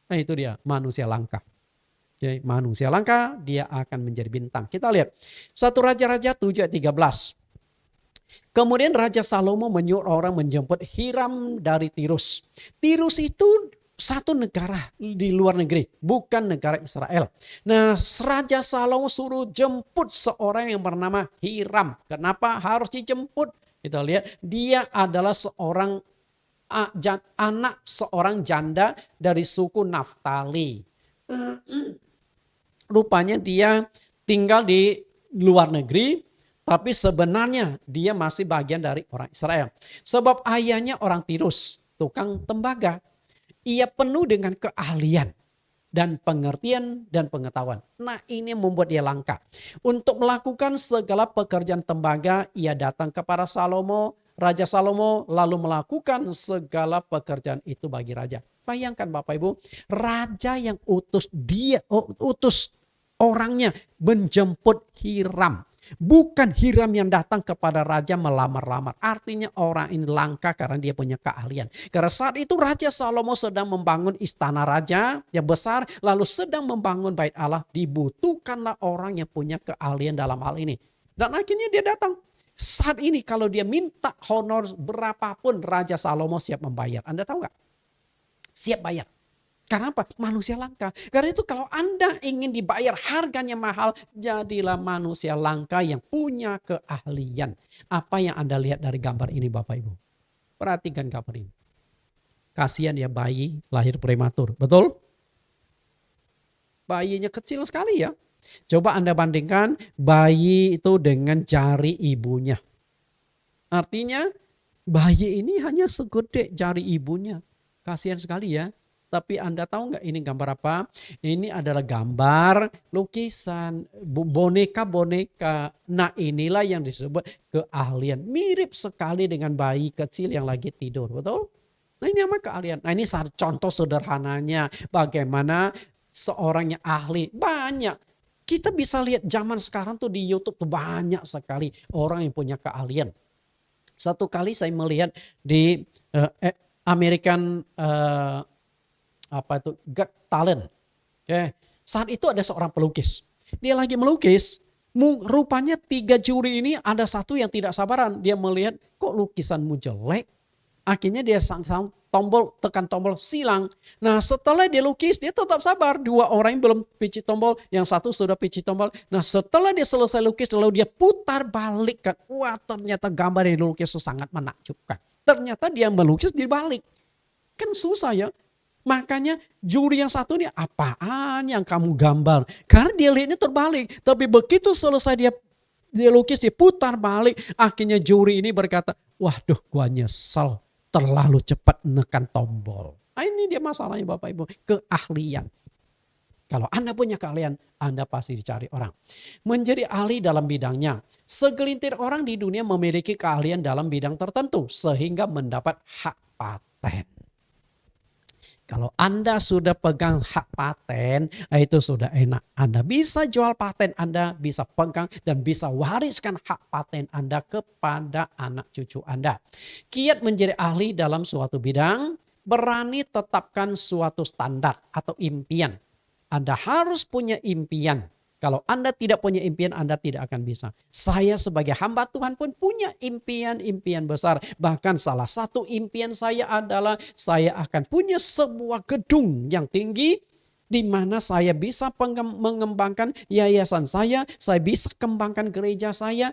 Nah, itu dia manusia langka. Jadi, manusia langka dia akan menjadi bintang. Kita lihat 1 Raja-Raja 7:13. Kemudian Raja Salomo menyuruh orang menjemput Hiram dari Tirus. Tirus itu satu negara di luar negeri, bukan negara Israel. Nah, Raja Salomo suruh jemput seorang yang bernama Hiram. Kenapa harus dijemput? Kita lihat dia adalah seorang anak seorang janda dari suku Naftali. Rupanya dia tinggal di luar negeri, tapi sebenarnya dia masih bagian dari orang Israel. Sebab ayahnya orang Tirus. tukang tembaga. Ia penuh dengan keahlian dan pengertian dan pengetahuan. Nah, ini membuat dia langka. Untuk melakukan segala pekerjaan tembaga, ia datang kepada Raja Salomo, lalu melakukan segala pekerjaan itu bagi raja. Bayangkan Bapak Ibu, raja yang utus orangnya menjemput Hiram. Bukan Hiram yang datang kepada raja melamar-lamar. Artinya orang ini langka karena dia punya keahlian. Karena saat itu Raja Salomo sedang membangun istana raja yang besar. Lalu sedang membangun bait Allah. Dibutuhkanlah orang yang punya keahlian dalam hal ini. Dan akhirnya dia datang. Saat ini kalau dia minta honor berapapun Raja Salomo siap membayar. Anda tahu gak? Siap bayar. Karena apa? Manusia langka. Karena itu kalau Anda ingin dibayar harganya mahal, jadilah manusia langka yang punya keahlian. Apa yang Anda lihat dari gambar ini Bapak Ibu? Perhatikan gambar ini. Kasihan ya, bayi lahir prematur. Betul? Bayinya kecil sekali ya. Coba Anda bandingkan bayi itu dengan jari ibunya. Artinya bayi ini hanya segede jari ibunya. Kasihan sekali ya. Tapi Anda tahu nggak ini gambar apa? Ini adalah gambar lukisan boneka-boneka. Nah, inilah yang disebut keahlian. Mirip sekali dengan bayi kecil yang lagi tidur, betul? Nah, ini apa keahlian? Nah, ini contoh sederhananya bagaimana seorang yang ahli. Banyak. Kita bisa lihat zaman sekarang tuh di YouTube tuh banyak sekali orang yang punya keahlian. Satu kali saya melihat di American Got Talent. Oke. Saat itu ada seorang pelukis. Dia lagi melukis. Rupanya 3 juri ini ada satu yang tidak sabaran. Dia melihat kok lukisanmu jelek. Akhirnya dia tekan tombol silang. Nah, setelah dia lukis dia tetap sabar. 2 orang yang belum picit tombol, yang satu sudah picit tombol. Nah, setelah dia selesai lukis lalu dia putar balik kan. Wah, ternyata gambar yang dilukis itu sangat menakjubkan. Ternyata dia melukis dibalik. Kan susah ya. Makanya juri yang satu ini apaan yang kamu gambar? Karena dia lihatnya terbalik. Tapi begitu selesai dia lukis, dia putar balik. Akhirnya juri ini berkata, waduh gua nyesel terlalu cepat menekan tombol. Nah, ini dia masalahnya Bapak Ibu. Keahlian. Kalau Anda punya keahlian, Anda pasti dicari orang. Menjadi ahli dalam bidangnya. Segelintir orang di dunia memiliki keahlian dalam bidang tertentu. Sehingga mendapat hak paten. Kalau Anda sudah pegang hak paten, itu sudah enak. Anda bisa jual paten Anda, bisa pegang dan bisa wariskan hak paten Anda kepada anak cucu Anda. Kiat menjadi ahli dalam suatu bidang, berani tetapkan suatu standar atau impian. Anda harus punya impian. Kalau Anda tidak punya impian, Anda tidak akan bisa. Saya sebagai hamba Tuhan pun punya impian-impian besar. Bahkan salah satu impian saya adalah saya akan punya sebuah gedung yang tinggi di mana saya bisa mengembangkan yayasan saya bisa kembangkan gereja saya.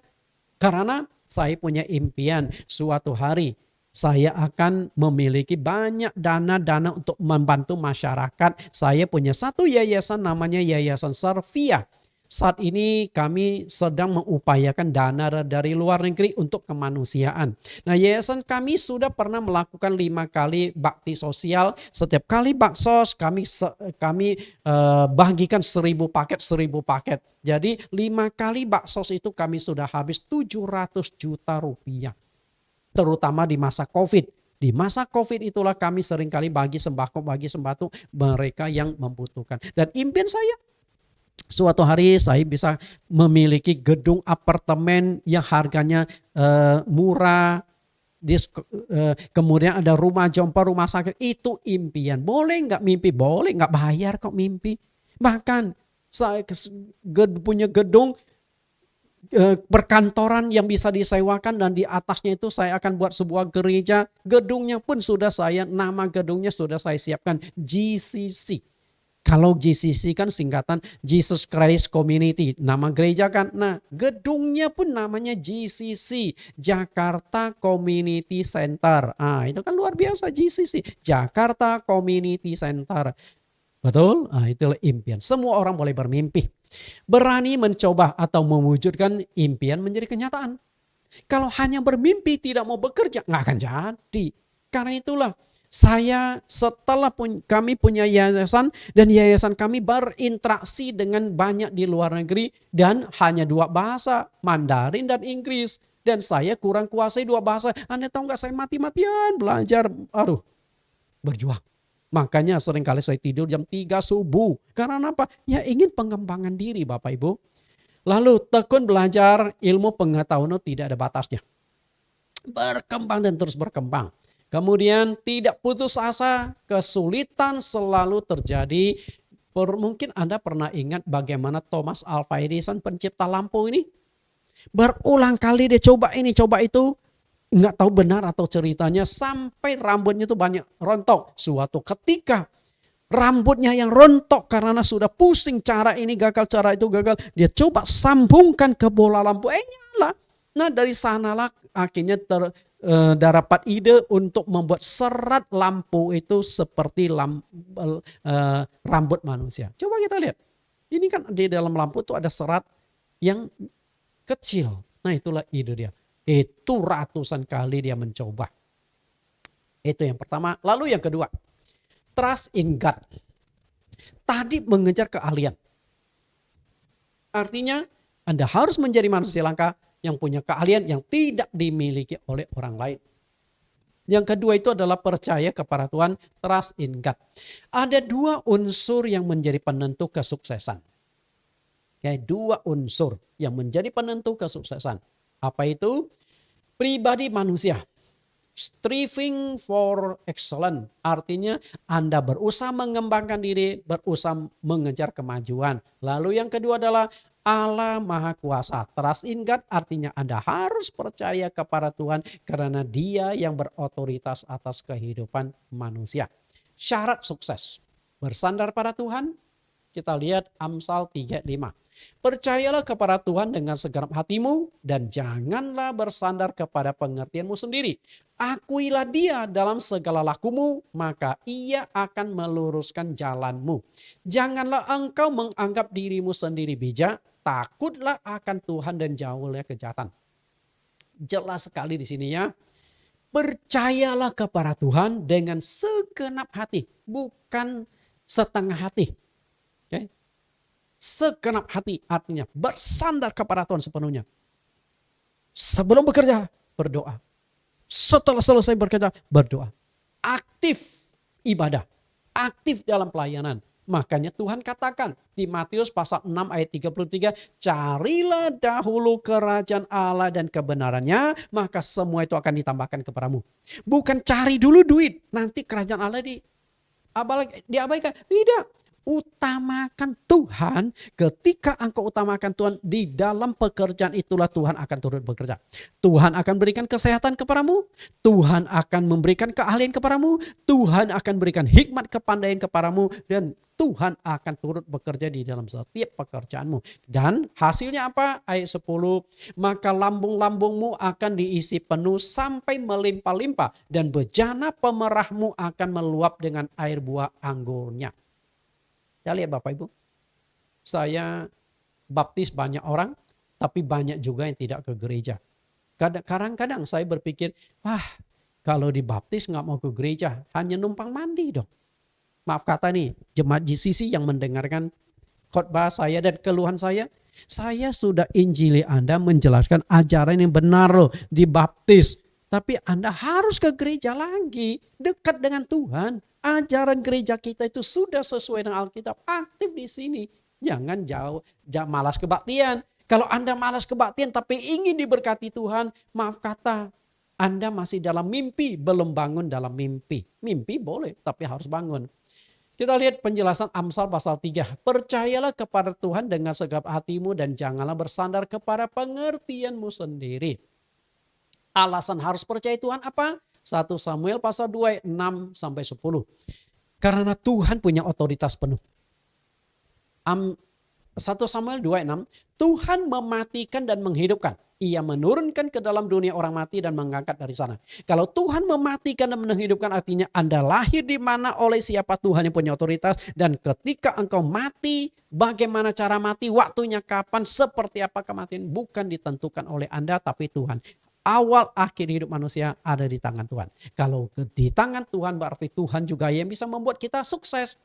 Karena saya punya impian suatu hari saya akan memiliki banyak dana-dana untuk membantu masyarakat. Saya punya satu yayasan namanya Yayasan Servia. Saat ini kami sedang mengupayakan dana dari luar negeri untuk kemanusiaan. Nah, yayasan kami sudah pernah melakukan 5 kali bakti sosial. Setiap kali baksos kami bagikan 1.000 paket. Jadi 5 kali baksos itu kami sudah habis 700 juta rupiah. Terutama di masa COVID. Di masa COVID itulah kami seringkali bagi sembako mereka yang membutuhkan. Dan impian saya, suatu hari saya bisa memiliki gedung apartemen yang harganya murah. Kemudian ada rumah jompo, rumah sakit. Itu impian. Boleh nggak mimpi? Boleh, nggak bayar kok mimpi. Bahkan saya punya gedung perkantoran yang bisa disewakan dan di atasnya itu saya akan buat sebuah gereja. Gedungnya pun nama gedungnya sudah saya siapkan, GCC. Kalau GCC kan singkatan Jesus Christ Community, nama gereja kan. Nah, gedungnya pun namanya GCC, Jakarta Community Center. Itu kan luar biasa, GCC, Jakarta Community Center. Betul? Itulah impian. Semua orang boleh bermimpi. Berani mencoba atau mewujudkan impian menjadi kenyataan. Kalau hanya bermimpi tidak mau bekerja, nggak akan jadi. Karena itulah Kami punya yayasan dan yayasan kami berinteraksi dengan banyak di luar negeri dan hanya 2 bahasa, Mandarin dan Inggris. Dan saya kurang kuasai 2 bahasa. Anda tahu nggak, saya mati-matian belajar. Aduh, berjuang. Makanya seringkali saya tidur jam 3 subuh. Karena apa? Ya ingin pengembangan diri Bapak Ibu. Lalu tekun belajar, ilmu pengetahuan tidak ada batasnya. Berkembang dan terus berkembang. Kemudian tidak putus asa, kesulitan selalu terjadi. Mungkin Anda pernah ingat bagaimana Thomas Alva Edison, pencipta lampu ini. Berulang kali dia coba ini, coba itu. Nggak tahu benar atau ceritanya, sampai rambutnya itu banyak rontok. Suatu ketika rambutnya yang rontok karena sudah pusing, cara ini gagal, cara itu gagal. Dia coba sambungkan ke bola lampu, nyala. Nah dari sanalah akhirnya dapat ide untuk membuat serat lampu itu seperti rambut manusia. Coba kita lihat. Ini kan di dalam lampu itu ada serat yang kecil. Nah itulah ide dia. Itu ratusan kali dia mencoba. Itu yang pertama. Lalu yang kedua, trust in God. Tadi mengejar keahlian. Artinya Anda harus menjadi manusia langka yang punya keahlian yang tidak dimiliki oleh orang lain. Yang kedua itu adalah percaya kepada Tuhan, trust in God. Ada 2 unsur yang menjadi penentu kesuksesan. Ya, 2 unsur yang menjadi penentu kesuksesan. Apa itu? Pribadi manusia. Striving for excellence. Artinya Anda berusaha mengembangkan diri, berusaha mengejar kemajuan. Lalu yang kedua adalah Allah Maha Kuasa. Trust in God artinya Anda harus percaya kepada Tuhan karena Dia yang berotoritas atas kehidupan manusia. Syarat sukses. Bersandar pada Tuhan. Kita lihat Amsal 3:5. Percayalah kepada Tuhan dengan segenap hatimu dan janganlah bersandar kepada pengertianmu sendiri. Akuilah Dia dalam segala lakumu, maka Ia akan meluruskan jalanmu. Janganlah engkau menganggap dirimu sendiri bijak, takutlah akan Tuhan dan jauhlah kejahatan. Jelas sekali di sini ya. Percayalah kepada Tuhan dengan segenap hati, bukan setengah hati. Okay? Segenap hati artinya bersandar kepada Tuhan sepenuhnya. Sebelum bekerja, berdoa. Setelah selesai bekerja, berdoa. Aktif ibadah. Aktif dalam pelayanan. Makanya Tuhan katakan di Matius pasal 6 ayat 33, carilah dahulu kerajaan Allah dan kebenarannya, maka semua itu akan ditambahkan kepadamu. Bukan cari dulu duit, nanti kerajaan Allah diabaikan. Tidak. Utamakan Tuhan. Ketika engkau utamakan Tuhan, di dalam pekerjaan itulah Tuhan akan turut bekerja. Tuhan akan berikan kesehatan kepadamu. Tuhan akan memberikan keahlian kepadamu. Tuhan akan berikan hikmat kepandaian kepadamu. Dan Tuhan akan turut bekerja di dalam setiap pekerjaanmu. Dan hasilnya apa? Ayat 10. Maka lambung-lambungmu akan diisi penuh sampai melimpah-limpah. Dan bejana pemerahmu akan meluap dengan air buah anggurnya. Ya lihat Bapak Ibu, saya baptis banyak orang, tapi banyak juga yang tidak ke gereja. Kadang-kadang saya berpikir, kalau dibaptis nggak mau ke gereja, hanya numpang mandi dong. Maaf kata nih, jemaat GCC yang mendengarkan khotbah saya dan keluhan saya sudah injili Anda, menjelaskan ajaran yang benar loh, dibaptis. Tapi Anda harus ke gereja lagi, dekat dengan Tuhan. Ajaran gereja kita itu sudah sesuai dengan Alkitab, aktif di sini. Jangan jangan malas kebaktian. Kalau Anda malas kebaktian tapi ingin diberkati Tuhan, maaf kata, Anda masih dalam mimpi, belum bangun dalam mimpi. Mimpi boleh, tapi harus bangun. Kita lihat penjelasan Amsal pasal 3. Percayalah kepada Tuhan dengan segenap hatimu dan janganlah bersandar kepada pengertianmu sendiri. Alasan harus percaya Tuhan apa? 1 Samuel pasal 2 ayat 6 sampai 10. Karena Tuhan punya otoritas penuh. 1 Samuel 2 ayat 6. Tuhan mematikan dan menghidupkan. Ia menurunkan ke dalam dunia orang mati dan mengangkat dari sana. Kalau Tuhan mematikan dan menghidupkan artinya Anda lahir di mana oleh siapa Tuhan yang punya otoritas. Dan ketika engkau mati, bagaimana cara mati, waktunya kapan, seperti apa kematian bukan ditentukan oleh Anda tapi Tuhan. awal akhir hidup manusia ada di tangan Tuhan. Kalau di tangan Tuhan berarti Tuhan juga yang bisa membuat kita sukses.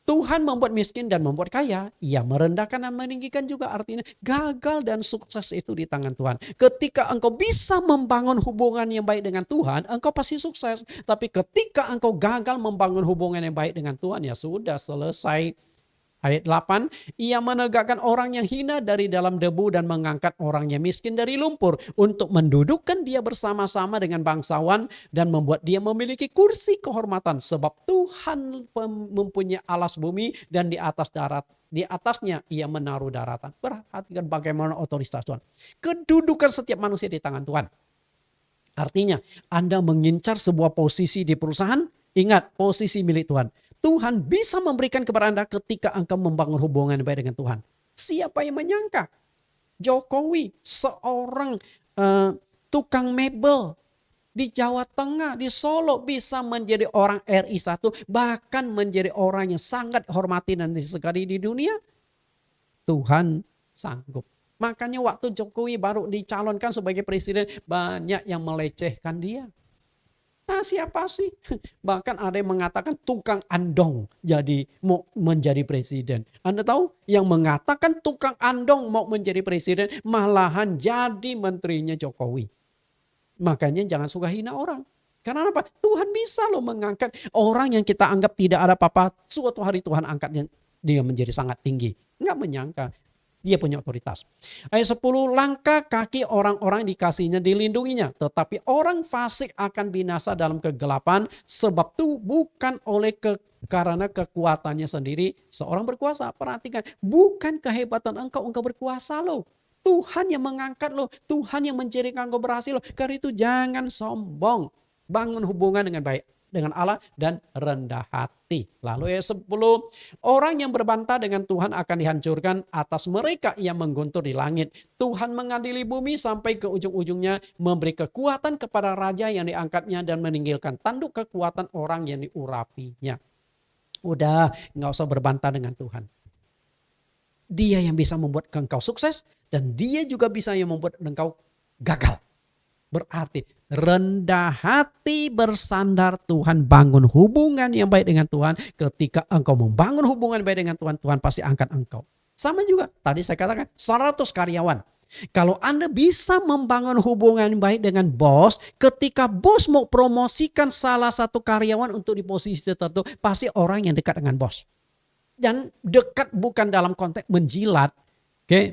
Tuhan membuat miskin dan membuat kaya. Ia merendahkan dan meninggikan juga, artinya gagal dan sukses itu di tangan Tuhan. Ketika engkau bisa membangun hubungan yang baik dengan Tuhan, engkau pasti sukses. Tapi ketika engkau gagal membangun hubungan yang baik dengan Tuhan, ya sudah selesai. Ayat 8, ia menegakkan orang yang hina dari dalam debu dan mengangkat orang yang miskin dari lumpur untuk mendudukkan dia bersama-sama dengan bangsawan dan membuat dia memiliki kursi kehormatan sebab Tuhan mempunyai alas bumi dan di atas darat. Di atasnya ia menaruh daratan. Perhatikan bagaimana otoritas Tuhan. Kedudukan setiap manusia di tangan Tuhan. Artinya Anda mengincar sebuah posisi di perusahaan, ingat posisi milik Tuhan. Tuhan bisa memberikan kepada Anda ketika engkau membangun hubungan baik dengan Tuhan. Siapa yang menyangka Jokowi seorang tukang mebel di Jawa Tengah, di Solo bisa menjadi orang RI1, bahkan menjadi orang yang sangat hormati dan disegani di dunia? Tuhan sanggup. Makanya waktu Jokowi baru dicalonkan sebagai presiden, banyak yang melecehkan dia. Nah, siapa sih? Bahkan ada yang mengatakan tukang andong mau menjadi presiden. Anda tahu yang mengatakan tukang andong mau menjadi presiden malahan jadi menterinya Jokowi. Makanya jangan suka hina orang. Karena apa? Tuhan bisa loh mengangkat orang yang kita anggap tidak ada apa-apa. Suatu hari Tuhan angkat dia menjadi sangat tinggi. Enggak menyangka. Dia punya otoritas. Ayat 10, langkah kaki orang-orang dikasihnya dilindunginya. Tetapi orang fasik akan binasa dalam kegelapan. Sebab itu bukan karena kekuatannya sendiri seorang berkuasa. Perhatikan, bukan kehebatan engkau berkuasa loh. Tuhan yang mengangkat loh. Tuhan yang menjadikan engkau berhasil loh. Karena itu jangan sombong. Bangun hubungan dengan baik dengan Allah dan rendah hati. Lalu ayat 10, orang yang berbantah dengan Tuhan akan dihancurkan, atas mereka yang mengguntur di langit. Tuhan mengadili bumi sampai ke ujung-ujungnya, memberi kekuatan kepada raja yang diangkatnya dan meninggalkan tanduk kekuatan orang yang diurapinya. Udah, nggak usah berbantah dengan Tuhan. Dia yang bisa membuat engkau sukses dan dia juga bisa yang membuat engkau gagal. Berarti rendah hati bersandar Tuhan, bangun hubungan yang baik dengan Tuhan. Ketika engkau membangun hubungan baik dengan Tuhan, Tuhan pasti angkat engkau. Sama juga tadi saya katakan 100 karyawan. Kalau Anda bisa membangun hubungan baik dengan bos, ketika bos mau promosikan salah satu karyawan untuk di posisi tertentu, pasti orang yang dekat dengan bos. Dan dekat bukan dalam konteks menjilat,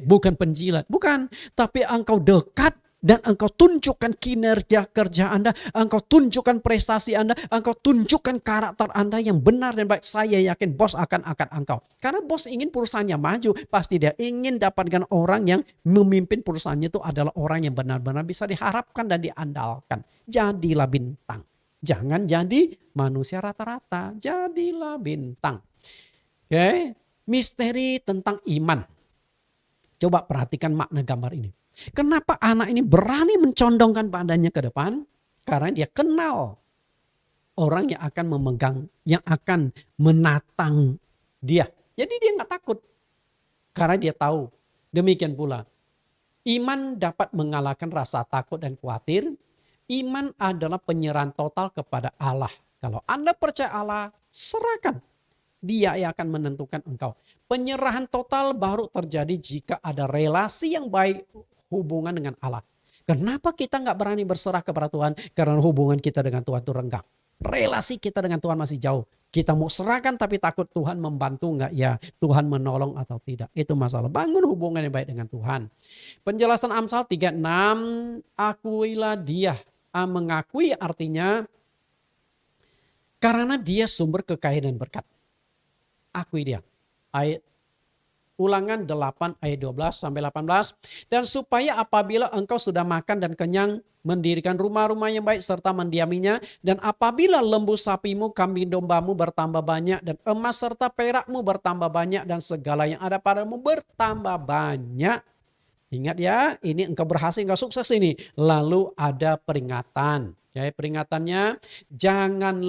bukan penjilat, bukan. Tapi engkau dekat dan engkau tunjukkan kinerja kerja Anda, engkau tunjukkan prestasi Anda, engkau tunjukkan karakter Anda yang benar dan baik. Saya yakin bos akan angkat engkau. Karena bos ingin perusahaannya maju, pasti dia ingin dapatkan orang yang memimpin perusahaannya itu adalah orang yang benar-benar bisa diharapkan dan diandalkan. Jadilah bintang. Jangan jadi manusia rata-rata, jadilah bintang. Misteri tentang iman. Coba perhatikan makna gambar ini. Kenapa anak ini berani mencondongkan badannya ke depan? Karena dia kenal orang yang akan memegang, yang akan menatang dia. Jadi dia gak takut. Karena dia tahu. Demikian pula, iman dapat mengalahkan rasa takut dan khawatir. Iman adalah penyerahan total kepada Allah. Kalau Anda percaya Allah, serahkan. Dia yang akan menentukan engkau. Penyerahan total baru terjadi jika ada relasi yang baik, hubungan dengan Allah. Kenapa kita nggak berani berserah kepada Tuhan? Karena hubungan kita dengan Tuhan itu renggang. Relasi kita dengan Tuhan masih jauh. Kita mau serahkan tapi takut Tuhan membantu nggak ya? Tuhan menolong atau tidak? Itu masalah. Bangun hubungan yang baik dengan Tuhan. Penjelasan Amsal 3:6, akuilah dia. Mengakui artinya karena dia sumber kekayaan dan berkat. Akui dia. Ayat Ulangan 8 ayat 12 sampai 18. Dan supaya apabila engkau sudah makan dan kenyang, mendirikan rumah-rumah yang baik serta mendiaminya. Dan apabila lembu sapimu, kambing dombamu bertambah banyak dan emas serta perakmu bertambah banyak dan segala yang ada padamu bertambah banyak. Ingat ya, ini engkau berhasil, engkau sukses ini. Lalu ada peringatan. Peringatannya, jangan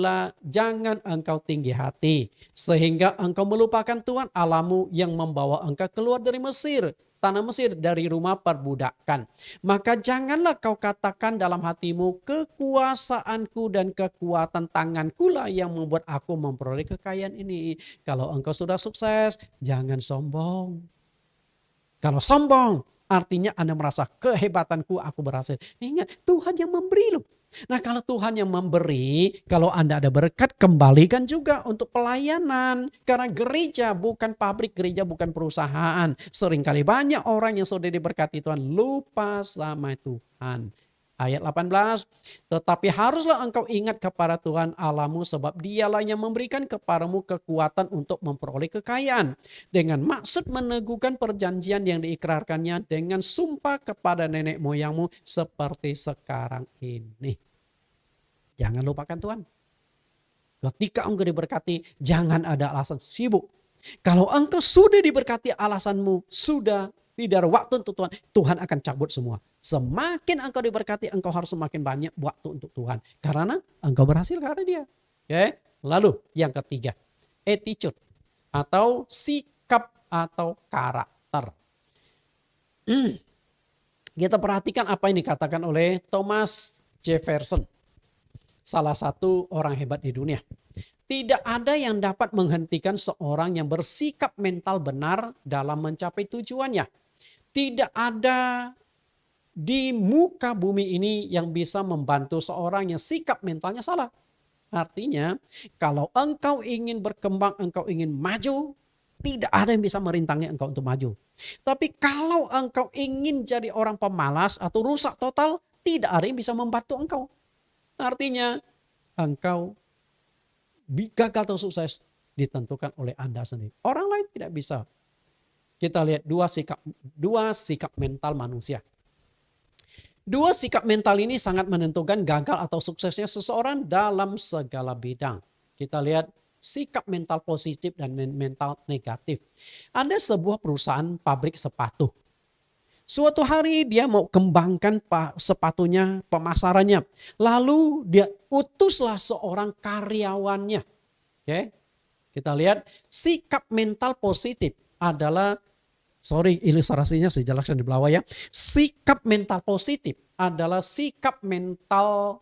engkau tinggi hati sehingga engkau melupakan Tuhan Allahmu yang membawa engkau keluar dari Mesir. tanah Mesir dari rumah perbudakan. Maka janganlah kau katakan dalam hatimu, kekuasaanku dan kekuatan tanganku lah yang membuat aku memperoleh kekayaan ini. Kalau engkau sudah sukses, jangan sombong. Kalau sombong, artinya Anda merasa kehebatanku aku berhasil. Ingat, Tuhan yang memberi loh. Nah kalau Tuhan yang memberi, kalau Anda ada berkat, kembalikan juga untuk pelayanan. Karena gereja bukan pabrik, gereja bukan perusahaan. Seringkali banyak orang yang sudah diberkati Tuhan lupa sama Tuhan. Ayat 18, tetapi haruslah engkau ingat kepada Tuhan Allahmu sebab dialah yang memberikan kepadamu kekuatan untuk memperoleh kekayaan. Dengan maksud meneguhkan perjanjian yang diikrarkannya dengan sumpah kepada nenek moyangmu seperti sekarang ini. Jangan lupakan Tuhan. Ketika engkau diberkati, jangan ada alasan sibuk. Kalau engkau sudah diberkati, alasanmu sudah tidak ada waktu untuk Tuhan, Tuhan akan cabut semua. Semakin engkau diberkati, engkau harus semakin banyak waktu untuk Tuhan. Karena engkau berhasil karena dia. Okay? Lalu yang ketiga, attitude atau sikap atau karakter. Kita perhatikan apa yang dikatakan oleh Thomas Jefferson. Salah satu orang hebat di dunia. Tidak ada yang dapat menghentikan seorang yang bersikap mental benar dalam mencapai tujuannya. Tidak ada di muka bumi ini yang bisa membantu seorang yang sikap mentalnya salah. Artinya, kalau engkau ingin berkembang, engkau ingin maju, tidak ada yang bisa merintangi engkau untuk maju. Tapi kalau engkau ingin jadi orang pemalas atau rusak total, tidak ada yang bisa membantu engkau. Artinya, engkau gagal atau sukses ditentukan oleh Anda sendiri. Orang lain tidak bisa. Kita lihat dua sikap mental manusia. Dua sikap mental ini sangat menentukan gagal atau suksesnya seseorang dalam segala bidang. Kita lihat sikap mental positif dan mental negatif. Ada sebuah perusahaan pabrik sepatu. Suatu hari dia mau kembangkan sepatunya, pemasarannya. Lalu dia utuslah seorang karyawannya. Oke. Kita lihat sikap mental positif adalah, ilustrasinya saya jelaskan di bawah ya. Sikap mental positif adalah sikap mental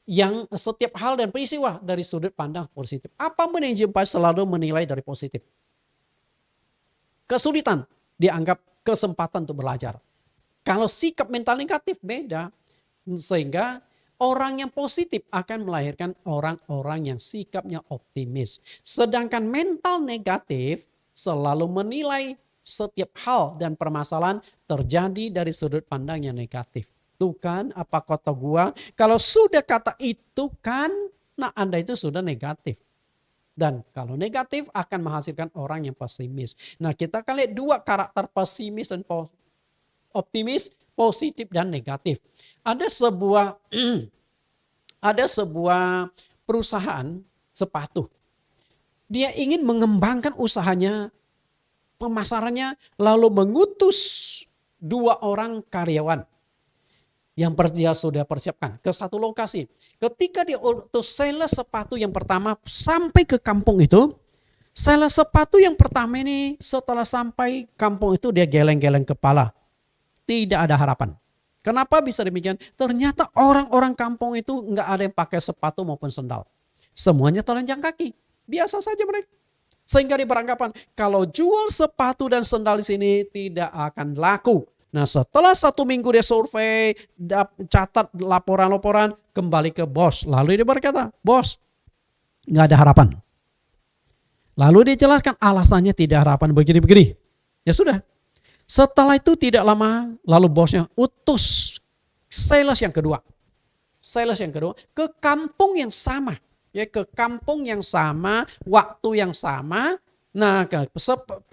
yang setiap hal dan peristiwa dari sudut pandang positif. Apapun yang dijumpai selalu menilai dari positif. Kesulitan dianggap kesempatan untuk belajar. Kalau sikap mental negatif beda. Sehingga orang yang positif akan melahirkan orang-orang yang sikapnya optimis. Sedangkan mental negatif selalu menilai setiap hal dan permasalahan terjadi dari sudut pandang yang negatif. Tuh kan apa kata gua, kalau sudah kata itu kan, nah Anda itu sudah negatif. Dan kalau negatif akan menghasilkan orang yang pesimis. Nah kita akan lihat dua karakter pesimis dan optimis, positif dan negatif. Ada sebuah perusahaan sepatu. Dia ingin mengembangkan usahanya, pemasarannya, lalu mengutus 2 orang karyawan yang dia sudah persiapkan ke satu lokasi. Ketika dia utus sales sepatu yang pertama sampai ke kampung itu, sales sepatu yang pertama ini setelah sampai kampung itu dia geleng-geleng kepala. Tidak ada harapan. Kenapa bisa demikian? Ternyata orang-orang kampung itu nggak ada yang pakai sepatu maupun sendal. Semuanya telanjang kaki. Biasa saja mereka. Sehingga dia beranggapan kalau jual sepatu dan sendal di sini tidak akan laku. Nah setelah 1 minggu dia survei, catat laporan-laporan, kembali ke bos. Lalu dia berkata, bos nggak ada harapan. Lalu dia jelaskan alasannya tidak harapan begini-begini. Ya sudah. Setelah itu tidak lama, lalu bosnya utus sales yang kedua ke kampung yang sama. Ya, ke kampung yang sama, waktu yang sama. Nah,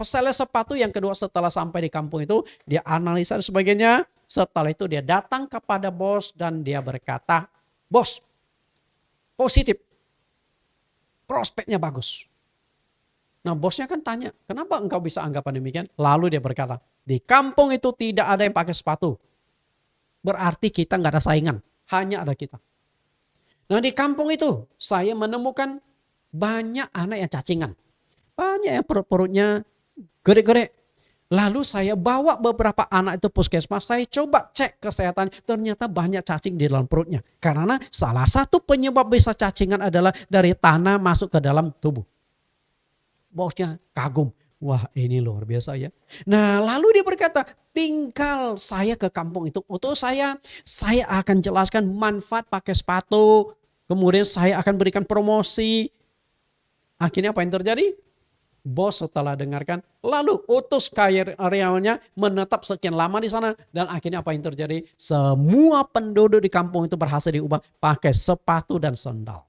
sales sepatu yang kedua setelah sampai di kampung itu, dia analisa dan sebagainya. Setelah itu dia datang kepada bos dan dia berkata, bos, positif, prospeknya bagus. Nah bosnya kan tanya, kenapa engkau bisa anggapan demikian? Lalu dia berkata, di kampung itu tidak ada yang pakai sepatu. Berarti kita nggak ada saingan, hanya ada kita. Nah di kampung itu saya menemukan banyak anak yang cacingan. Banyak yang perut-perutnya gede-gede. Lalu saya bawa beberapa anak itu puskesmas, saya coba cek kesehatan, ternyata banyak cacing di dalam perutnya. Karena salah satu penyebab bisa cacingan adalah dari tanah masuk ke dalam tubuh. Bosnya kagum. Wah, ini luar biasa ya. Nah, lalu dia berkata, tinggal saya ke kampung itu. Untuk saya akan jelaskan manfaat pakai sepatu. Kemudian saya akan berikan promosi. Akhirnya apa yang terjadi? Bos setelah dengarkan, lalu utus karyawannya menetap sekian lama di sana. Dan akhirnya apa yang terjadi? Semua penduduk di kampung itu berhasil diubah pakai sepatu dan sandal.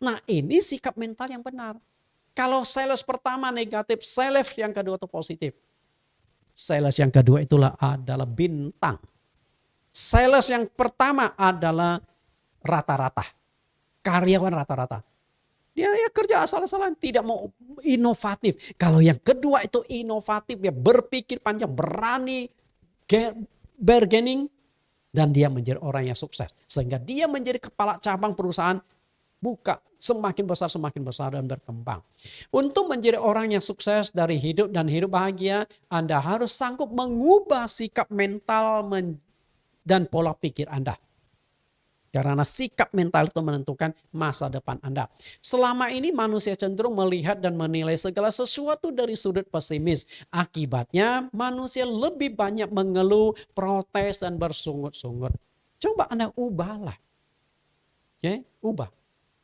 Nah, ini sikap mental yang benar. Kalau sales pertama negatif, sales yang kedua itu positif. Sales yang kedua itulah adalah bintang. Sales yang pertama adalah rata-rata. Karyawan rata-rata. Dia ya kerja asal-asalan, tidak mau inovatif. Kalau yang kedua itu inovatif, ya berpikir panjang, berani, bargaining, dan dia menjadi orang yang sukses. Sehingga dia menjadi kepala cabang perusahaan, buka semakin besar dan berkembang. Untuk menjadi orang yang sukses dari hidup dan hidup bahagia, Anda harus sanggup mengubah sikap mental dan pola pikir Anda. Karena sikap mental itu menentukan masa depan Anda. Selama ini manusia cenderung melihat dan menilai segala sesuatu dari sudut pesimis. Akibatnya manusia lebih banyak mengeluh, protes, dan bersungut-sungut. Coba Anda ubahlah. Ya, ubah.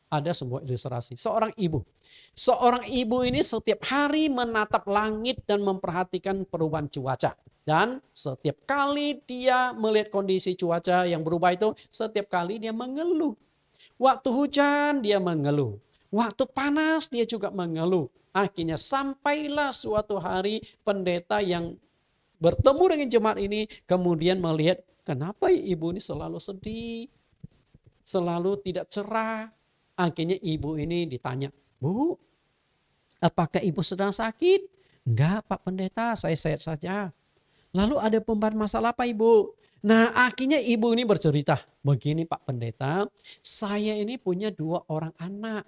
Ada sebuah ilustrasi. Seorang ibu. Seorang ibu ini setiap hari menatap langit dan memperhatikan perubahan cuaca. Dan setiap kali dia melihat kondisi cuaca yang berubah itu, setiap kali dia mengeluh. Waktu hujan dia mengeluh. Waktu panas dia juga mengeluh. Akhirnya sampailah suatu hari pendeta yang bertemu dengan jemaat ini kemudian melihat kenapa ibu ini selalu sedih, selalu tidak cerah. Akhirnya ibu ini ditanya, Bu, apakah ibu sedang sakit? Enggak Pak Pendeta, saya sehat saja. Lalu ada masalah apa ibu? Nah akhirnya ibu ini bercerita, begini Pak Pendeta, saya ini punya 2 orang anak.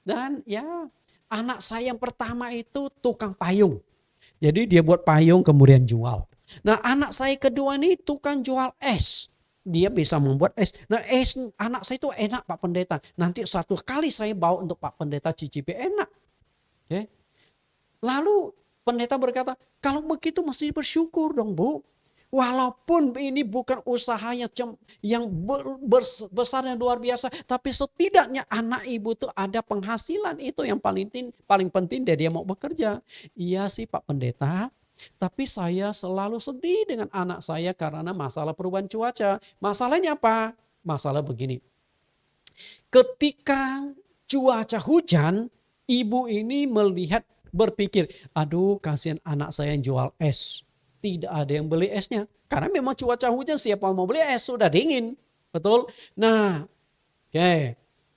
Dan ya anak saya yang pertama itu tukang payung. Jadi dia buat payung kemudian jual. Nah anak saya kedua ini tukang jual es. Dia bisa membuat es. Nah es anak saya itu enak Pak Pendeta. Nanti satu kali saya bawa untuk Pak Pendeta cicipi enak. Okay. Lalu pendeta berkata, kalau begitu mesti bersyukur dong Bu. Walaupun ini bukan usahanya yang besar dan luar biasa. Tapi setidaknya anak ibu itu ada penghasilan. Itu yang paling penting dia mau bekerja. Iya sih Pak Pendeta. Tapi saya selalu sedih dengan anak saya karena masalah perubahan cuaca. Masalahnya apa? Masalah begini. Ketika cuaca hujan, ibu ini berpikir, aduh kasihan anak saya yang jual es. Tidak ada yang beli esnya. Karena memang cuaca hujan siapa mau beli es, sudah dingin. Betul? Nah, oke.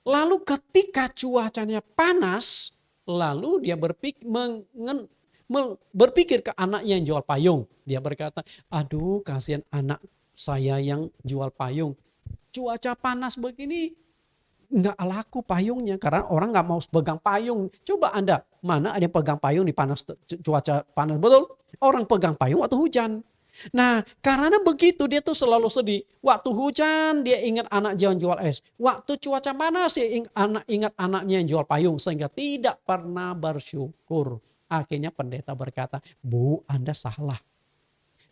Lalu ketika cuacanya panas, lalu dia berpikir ke anaknya yang jual payung. Dia berkata, aduh kasihan anak saya yang jual payung. Cuaca panas begini nggak laku payungnya karena orang nggak mau pegang payung. Coba Anda, mana ada yang pegang payung di cuaca panas, betul? Orang pegang payung waktu hujan. Nah karena begitu dia tuh selalu sedih. Waktu hujan dia ingat anak yang jual es. Waktu cuaca panas dia ingat anaknya yang jual payung. Sehingga tidak pernah bersyukur. Akhirnya pendeta berkata, Bu Anda salah.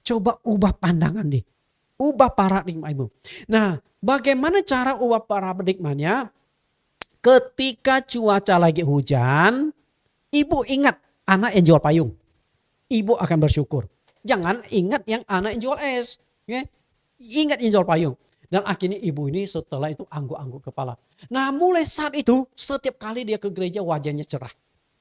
Coba ubah pandangan deh. Ubah paradigma ibu. Nah bagaimana cara ubah paradigmanya? Ketika cuaca lagi hujan, ibu ingat anak yang jual payung. Ibu akan bersyukur. Jangan ingat yang anak yang jual es. Okay? Ingat yang jual payung. Dan akhirnya ibu ini setelah itu angguk-angguk kepala. Nah mulai saat itu setiap kali dia ke gereja wajahnya cerah.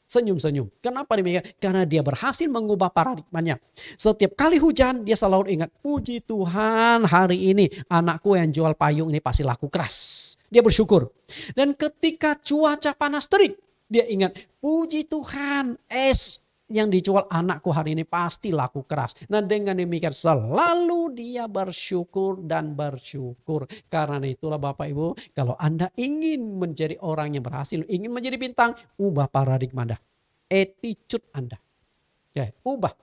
Senyum-senyum. Kenapa demikian? Karena dia berhasil mengubah paradigmanya. Setiap kali hujan dia selalu ingat, puji Tuhan hari ini anakku yang jual payung ini pasti laku keras. Dia bersyukur. Dan ketika cuaca panas terik, dia ingat, puji Tuhan es yang dijual anakku hari ini pasti laku keras. Nah dengan demikian selalu dia bersyukur dan bersyukur. Karena itulah Bapak Ibu, kalau Anda ingin menjadi orang yang berhasil, ingin menjadi bintang, ubah paradigma Anda. Attitude Anda. Ya, ubah.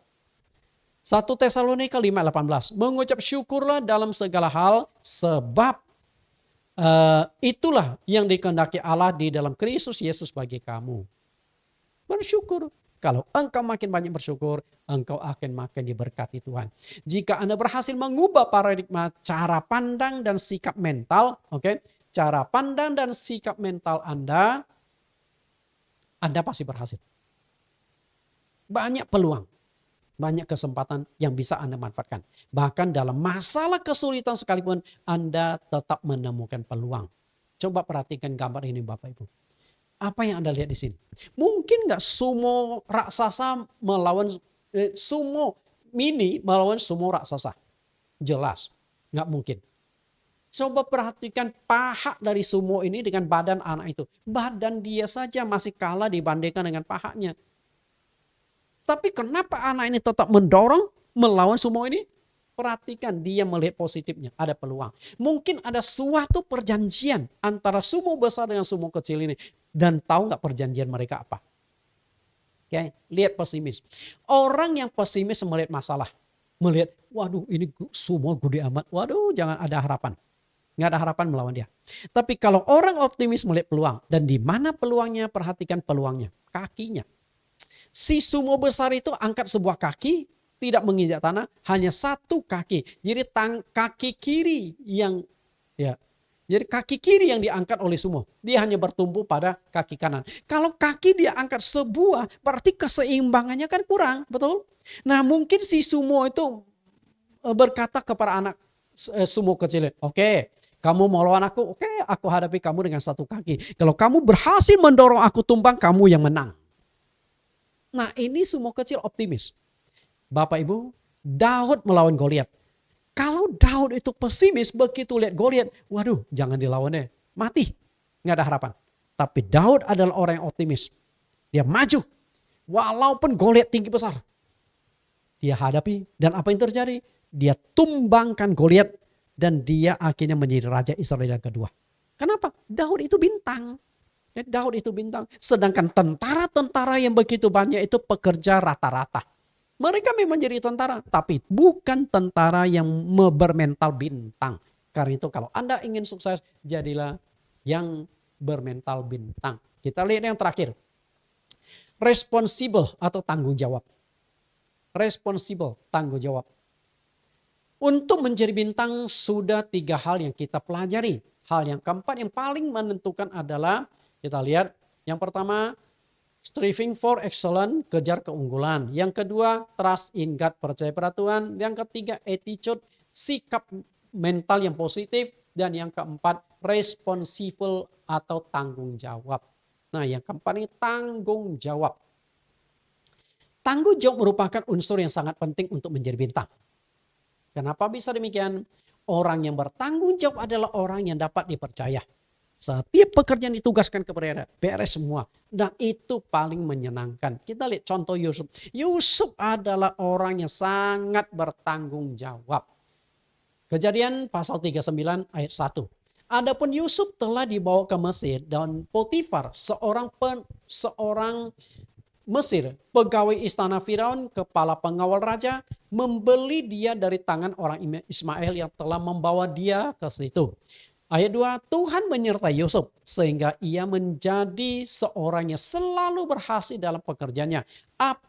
1 Tesalonika 5:18. Mengucap syukurlah dalam segala hal sebab itulah yang dikehendaki Allah di dalam Kristus Yesus bagi kamu. Bersyukur. Kalau engkau makin banyak bersyukur, engkau akan makin diberkati Tuhan. Jika Anda berhasil mengubah paradigma cara pandang dan sikap mental, oke, cara pandang dan sikap mental Anda pasti berhasil. Banyak peluang, banyak kesempatan yang bisa Anda manfaatkan. Bahkan dalam masalah kesulitan sekalipun, Anda tetap menemukan peluang. Coba perhatikan gambar ini Bapak Ibu. Apa yang Anda lihat di sini? Mungkin nggak sumo raksasa melawan sumo mini melawan sumo raksasa? Jelas, nggak mungkin. Coba perhatikan paha dari sumo ini dengan badan anak itu. Badan dia saja masih kalah dibandingkan dengan pahanya. Tapi kenapa anak ini tetap mendorong melawan sumo ini? Perhatikan dia melihat positifnya, ada peluang. Mungkin ada suatu perjanjian antara sumo besar dengan sumo kecil ini. Dan tahu nggak perjanjian mereka apa? Oke, lihat pesimis. Orang yang pesimis melihat masalah. Melihat, waduh ini sumo gede amat. Waduh jangan ada harapan. Nggak ada harapan melawan dia. Tapi kalau orang optimis melihat peluang. Dan di mana peluangnya? Perhatikan peluangnya. Kakinya. Si sumo besar itu angkat sebuah kaki. Tidak menginjak tanah, hanya satu kaki. Jadi kaki kiri yang jadi kaki kiri yang diangkat oleh sumo. Dia hanya bertumpu pada kaki kanan. Kalau kaki dia angkat sebuah, berarti keseimbangannya kan kurang, betul? Nah, mungkin si sumo itu berkata kepada anak sumo kecil, "Oke, kamu mau lawan aku? Oke, aku hadapi kamu dengan satu kaki. Kalau kamu berhasil mendorong aku tumbang, kamu yang menang." Nah, ini sumo kecil optimis. Bapak Ibu, Daud melawan Goliat. Kalau Daud itu pesimis begitu lihat Goliat, waduh jangan dilawan deh, mati, nggak ada harapan. Tapi Daud adalah orang yang optimis. Dia maju, walaupun Goliat tinggi besar. Dia hadapi dan apa yang terjadi? Dia tumbangkan Goliat dan dia akhirnya menjadi raja Israel yang kedua. Kenapa? Daud itu bintang. Daud itu bintang. Sedangkan tentara-tentara yang begitu banyak itu pekerja rata-rata. Mereka memang jadi tentara, tapi bukan tentara yang bermental bintang. Karena itu kalau Anda ingin sukses, jadilah yang bermental bintang. Kita lihat yang terakhir. Responsible atau tanggung jawab. Responsible, tanggung jawab. Untuk menjadi bintang sudah 3 hal yang kita pelajari. Hal yang keempat yang paling menentukan adalah, kita lihat yang pertama, striving for excellence, kejar keunggulan. Yang kedua, trust in God, percaya pada Tuhan. Yang ketiga, attitude, sikap mental yang positif. Dan yang keempat, responsible atau tanggung jawab. Nah, yang keempat ini tanggung jawab. Tanggung jawab merupakan unsur yang sangat penting untuk menjadi bintang. Kenapa bisa demikian? Orang yang bertanggung jawab adalah orang yang dapat dipercaya. Setiap pekerjaan ditugaskan kepada dia, beres semua. Dan itu paling menyenangkan. Kita lihat contoh Yusuf. Yusuf adalah orang yang sangat bertanggung jawab. Kejadian pasal 39 ayat 1. Adapun Yusuf telah dibawa ke Mesir dan Potifar, seorang Mesir, pegawai istana Firaun, kepala pengawal raja, membeli dia dari tangan orang Ismail yang telah membawa dia ke situ. Ayat 2, Tuhan menyertai Yusuf sehingga ia menjadi seorang yang selalu berhasil dalam pekerjaannya.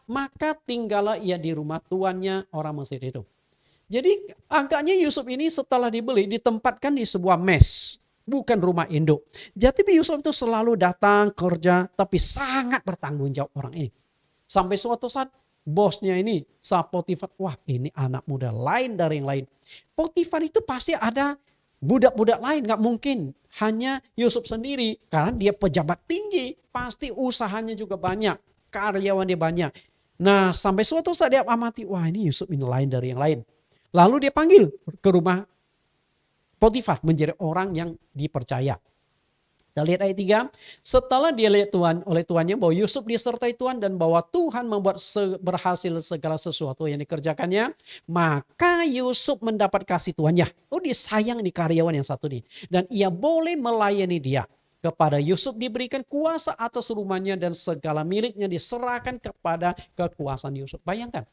Maka tinggallah ia di rumah tuannya orang Mesir itu. Jadi agaknya Yusuf ini setelah dibeli ditempatkan di sebuah mes. Bukan rumah induk. Jadi Yusuf itu selalu datang kerja tapi sangat bertanggung jawab orang ini. Sampai suatu saat bosnya ini, Potifar, wah ini anak muda lain dari yang lain. Potifar itu pasti ada budak-budak lain, gak mungkin hanya Yusuf sendiri. Karena dia pejabat tinggi, pasti usahanya juga banyak, karyawan dia banyak. Nah sampai suatu saat dia amati, wah ini Yusuf ini lain dari yang lain. Lalu dia panggil ke rumah Potifar menjadi orang yang dipercaya. Kita lihat ayat 3. Setelah dia lihat oleh tuannya bahwa Yusuf disertai Tuhan dan bahwa Tuhan membuat berhasil segala sesuatu yang dikerjakannya, maka Yusuf mendapat kasih tuannya. Oh, dia sayang nih karyawan yang satu nih. Dan ia boleh melayani dia. Kepada Yusuf diberikan kuasa atas rumahnya dan segala miliknya diserahkan kepada kekuasaan Yusuf. Bayangkan,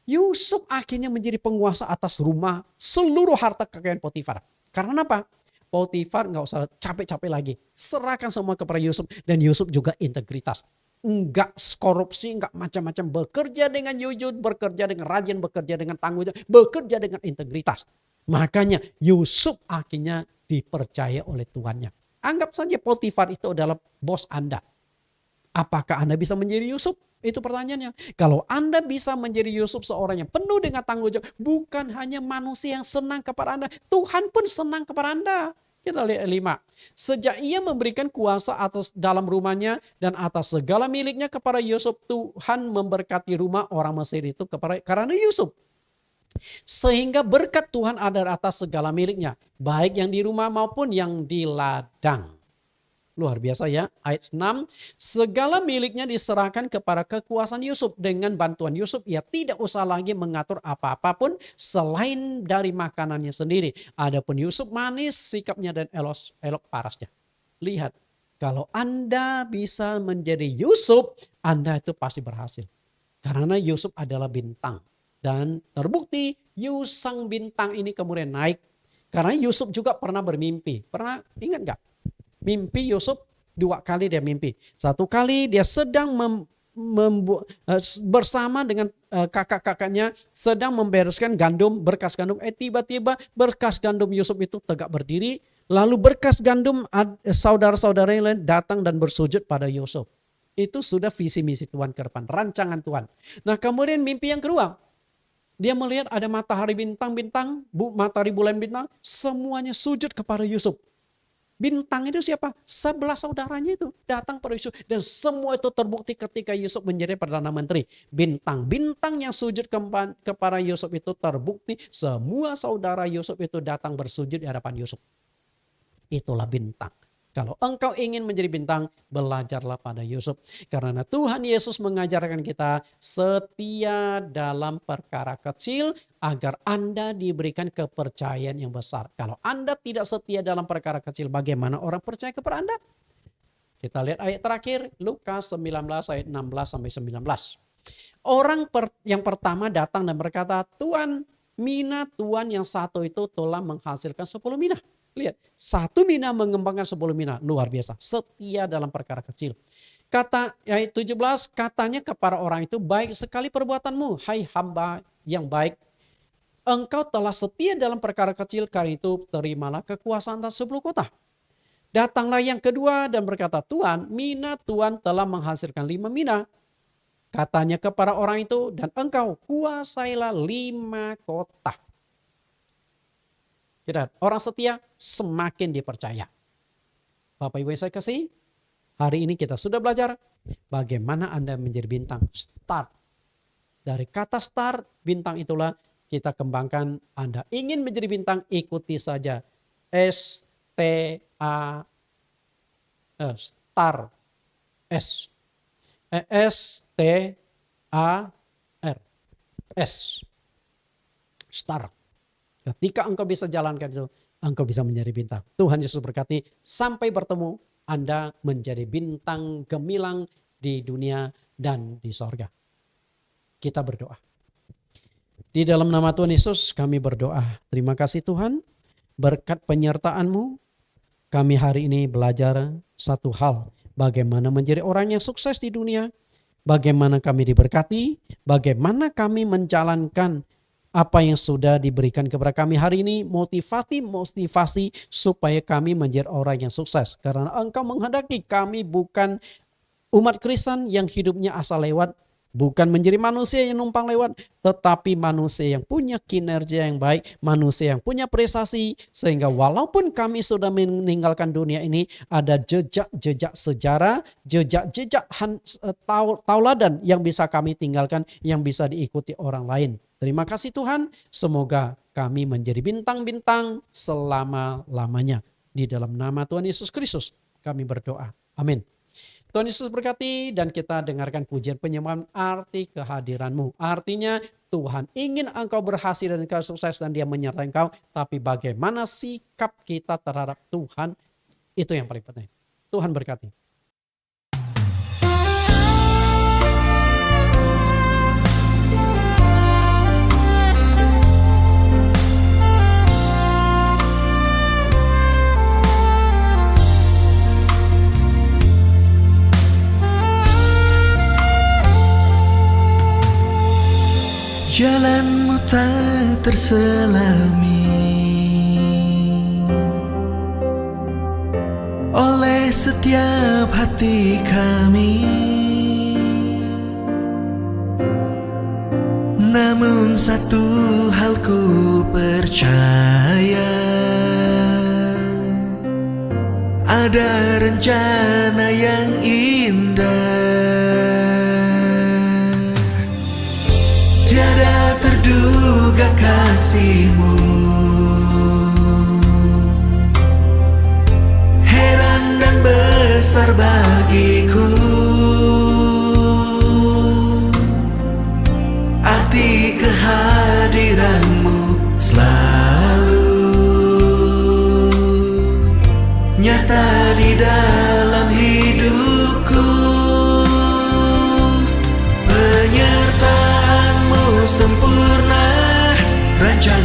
Yusuf akhirnya menjadi penguasa atas rumah seluruh harta kekayaan Potifar. Karena apa? Potifar nggak usah capek-capek lagi. Serahkan semua kepada Yusuf. Dan Yusuf juga integritas. Enggak korupsi, enggak macam-macam. Bekerja dengan jujur, bekerja dengan rajin, bekerja dengan tanggung jawab, bekerja dengan integritas. Makanya Yusuf akhirnya dipercaya oleh tuannya. Anggap saja Potifar itu adalah bos Anda. Apakah Anda bisa menjadi Yusuf? Itu pertanyaannya. Kalau Anda bisa menjadi Yusuf, seorang yang penuh dengan tanggung jawab, bukan hanya manusia yang senang kepada Anda, Tuhan pun senang kepada Anda. Kita lihat 5. Sejak ia memberikan kuasa atas dalam rumahnya dan atas segala miliknya kepada Yusuf, Tuhan memberkati rumah orang Mesir itu karena Yusuf. Sehingga berkat Tuhan ada atas segala miliknya, baik yang di rumah maupun yang di ladang. Luar biasa ya, ayat 6. Segala miliknya diserahkan kepada kekuasaan Yusuf. Dengan bantuan Yusuf, ia tidak usah lagi mengatur apa-apapun selain dari makanannya sendiri. Adapun Yusuf manis sikapnya dan elok parasnya. Lihat, kalau Anda bisa menjadi Yusuf, Anda itu pasti berhasil. Karena Yusuf adalah bintang. Dan terbukti Sang bintang ini kemudian naik. Karena Yusuf juga pernah bermimpi. Pernah ingat gak? Mimpi Yusuf 2 kali dia mimpi. 1 kali dia sedang bersama dengan kakak-kakaknya sedang membereskan gandum, berkas gandum. Tiba-tiba berkas gandum Yusuf itu tegak berdiri. Lalu berkas gandum saudara-saudara yang lain datang dan bersujud pada Yusuf. Itu sudah visi misi Tuhan ke depan, rancangan Tuhan. Nah kemudian mimpi yang kedua. Dia melihat ada matahari bintang-bintang, matahari bulan bintang, semuanya sujud kepada Yusuf. Bintang itu siapa? 11 saudaranya itu datang pada Yusuf. Dan semua itu terbukti ketika Yusuf menjadi Perdana Menteri. Bintang-bintang yang sujud kepada Yusuf itu terbukti semua saudara Yusuf itu datang bersujud di hadapan Yusuf. Itulah bintang. Kalau engkau ingin menjadi bintang, belajarlah pada Yusuf. Karena Tuhan Yesus mengajarkan kita setia dalam perkara kecil agar Anda diberikan kepercayaan yang besar. Kalau Anda tidak setia dalam perkara kecil, bagaimana orang percaya kepada Anda? Kita lihat ayat terakhir, Lukas 19 ayat 16 sampai 19. Orang yang pertama datang dan berkata, Tuan, mina tuan yang satu itu telah menghasilkan 10 mina. Lihat, 1 mina mengembangkan 10 mina. Luar biasa. Setia dalam perkara kecil. Kata ayat 17, katanya kepada orang itu, baik sekali perbuatanmu, hai hamba yang baik. Engkau telah setia dalam perkara kecil, karena itu terimalah kekuasaan atas 10 kota. Datanglah yang kedua dan berkata, Tuan, mina Tuan telah menghasilkan 5 mina. Katanya kepada orang itu, dan engkau kuasailah 5 kota. Orang setia semakin dipercaya. Bapak Ibu yang saya kasih, hari ini kita sudah belajar bagaimana Anda menjadi bintang. Start. Dari kata start, bintang itulah kita kembangkan. Anda ingin menjadi bintang, ikuti saja. Star. S-T-A-R. S. Star. Ketika engkau bisa jalankan itu, engkau bisa menjadi bintang. Tuhan Yesus berkati, sampai bertemu Anda menjadi bintang gemilang di dunia dan di sorga. Kita berdoa. Di dalam nama Tuhan Yesus kami berdoa. Terima kasih Tuhan, berkat penyertaan-Mu, kami hari ini belajar satu hal. Bagaimana menjadi orang yang sukses di dunia, bagaimana kami diberkati, bagaimana kami menjalankan apa yang sudah diberikan kepada kami hari ini, motivasi supaya kami menjadi orang yang sukses. Karena Engkau menghendaki kami bukan umat Kristen yang hidupnya asal lewat, bukan menjadi manusia yang numpang lewat, tetapi manusia yang punya kinerja yang baik, manusia yang punya prestasi, sehingga walaupun kami sudah meninggalkan dunia ini, ada jejak-jejak sejarah, jejak-jejak tauladan yang bisa kami tinggalkan, yang bisa diikuti orang lain. Terima kasih Tuhan, semoga kami menjadi bintang-bintang selama-lamanya. Di dalam nama Tuhan Yesus Kristus kami berdoa. Amin. Tuhan Yesus berkati dan kita dengarkan pujian penyembahan arti kehadiran-Mu. Artinya Tuhan ingin engkau berhasil dan engkau sukses dan Dia menyertai engkau. Tapi bagaimana sikap kita terhadap Tuhan, itu yang paling penting. Tuhan berkati. Jalanmu tak terselami oleh setiap hati kami, namun satu hal ku percaya, ada rencana yang indah. Tiada terduga kasih-Mu, heran dan besar bagiku. Arti kehadiran-Mu selalu nyata di dalam hidupku. Penyertaan-Mu sempurna, rancangan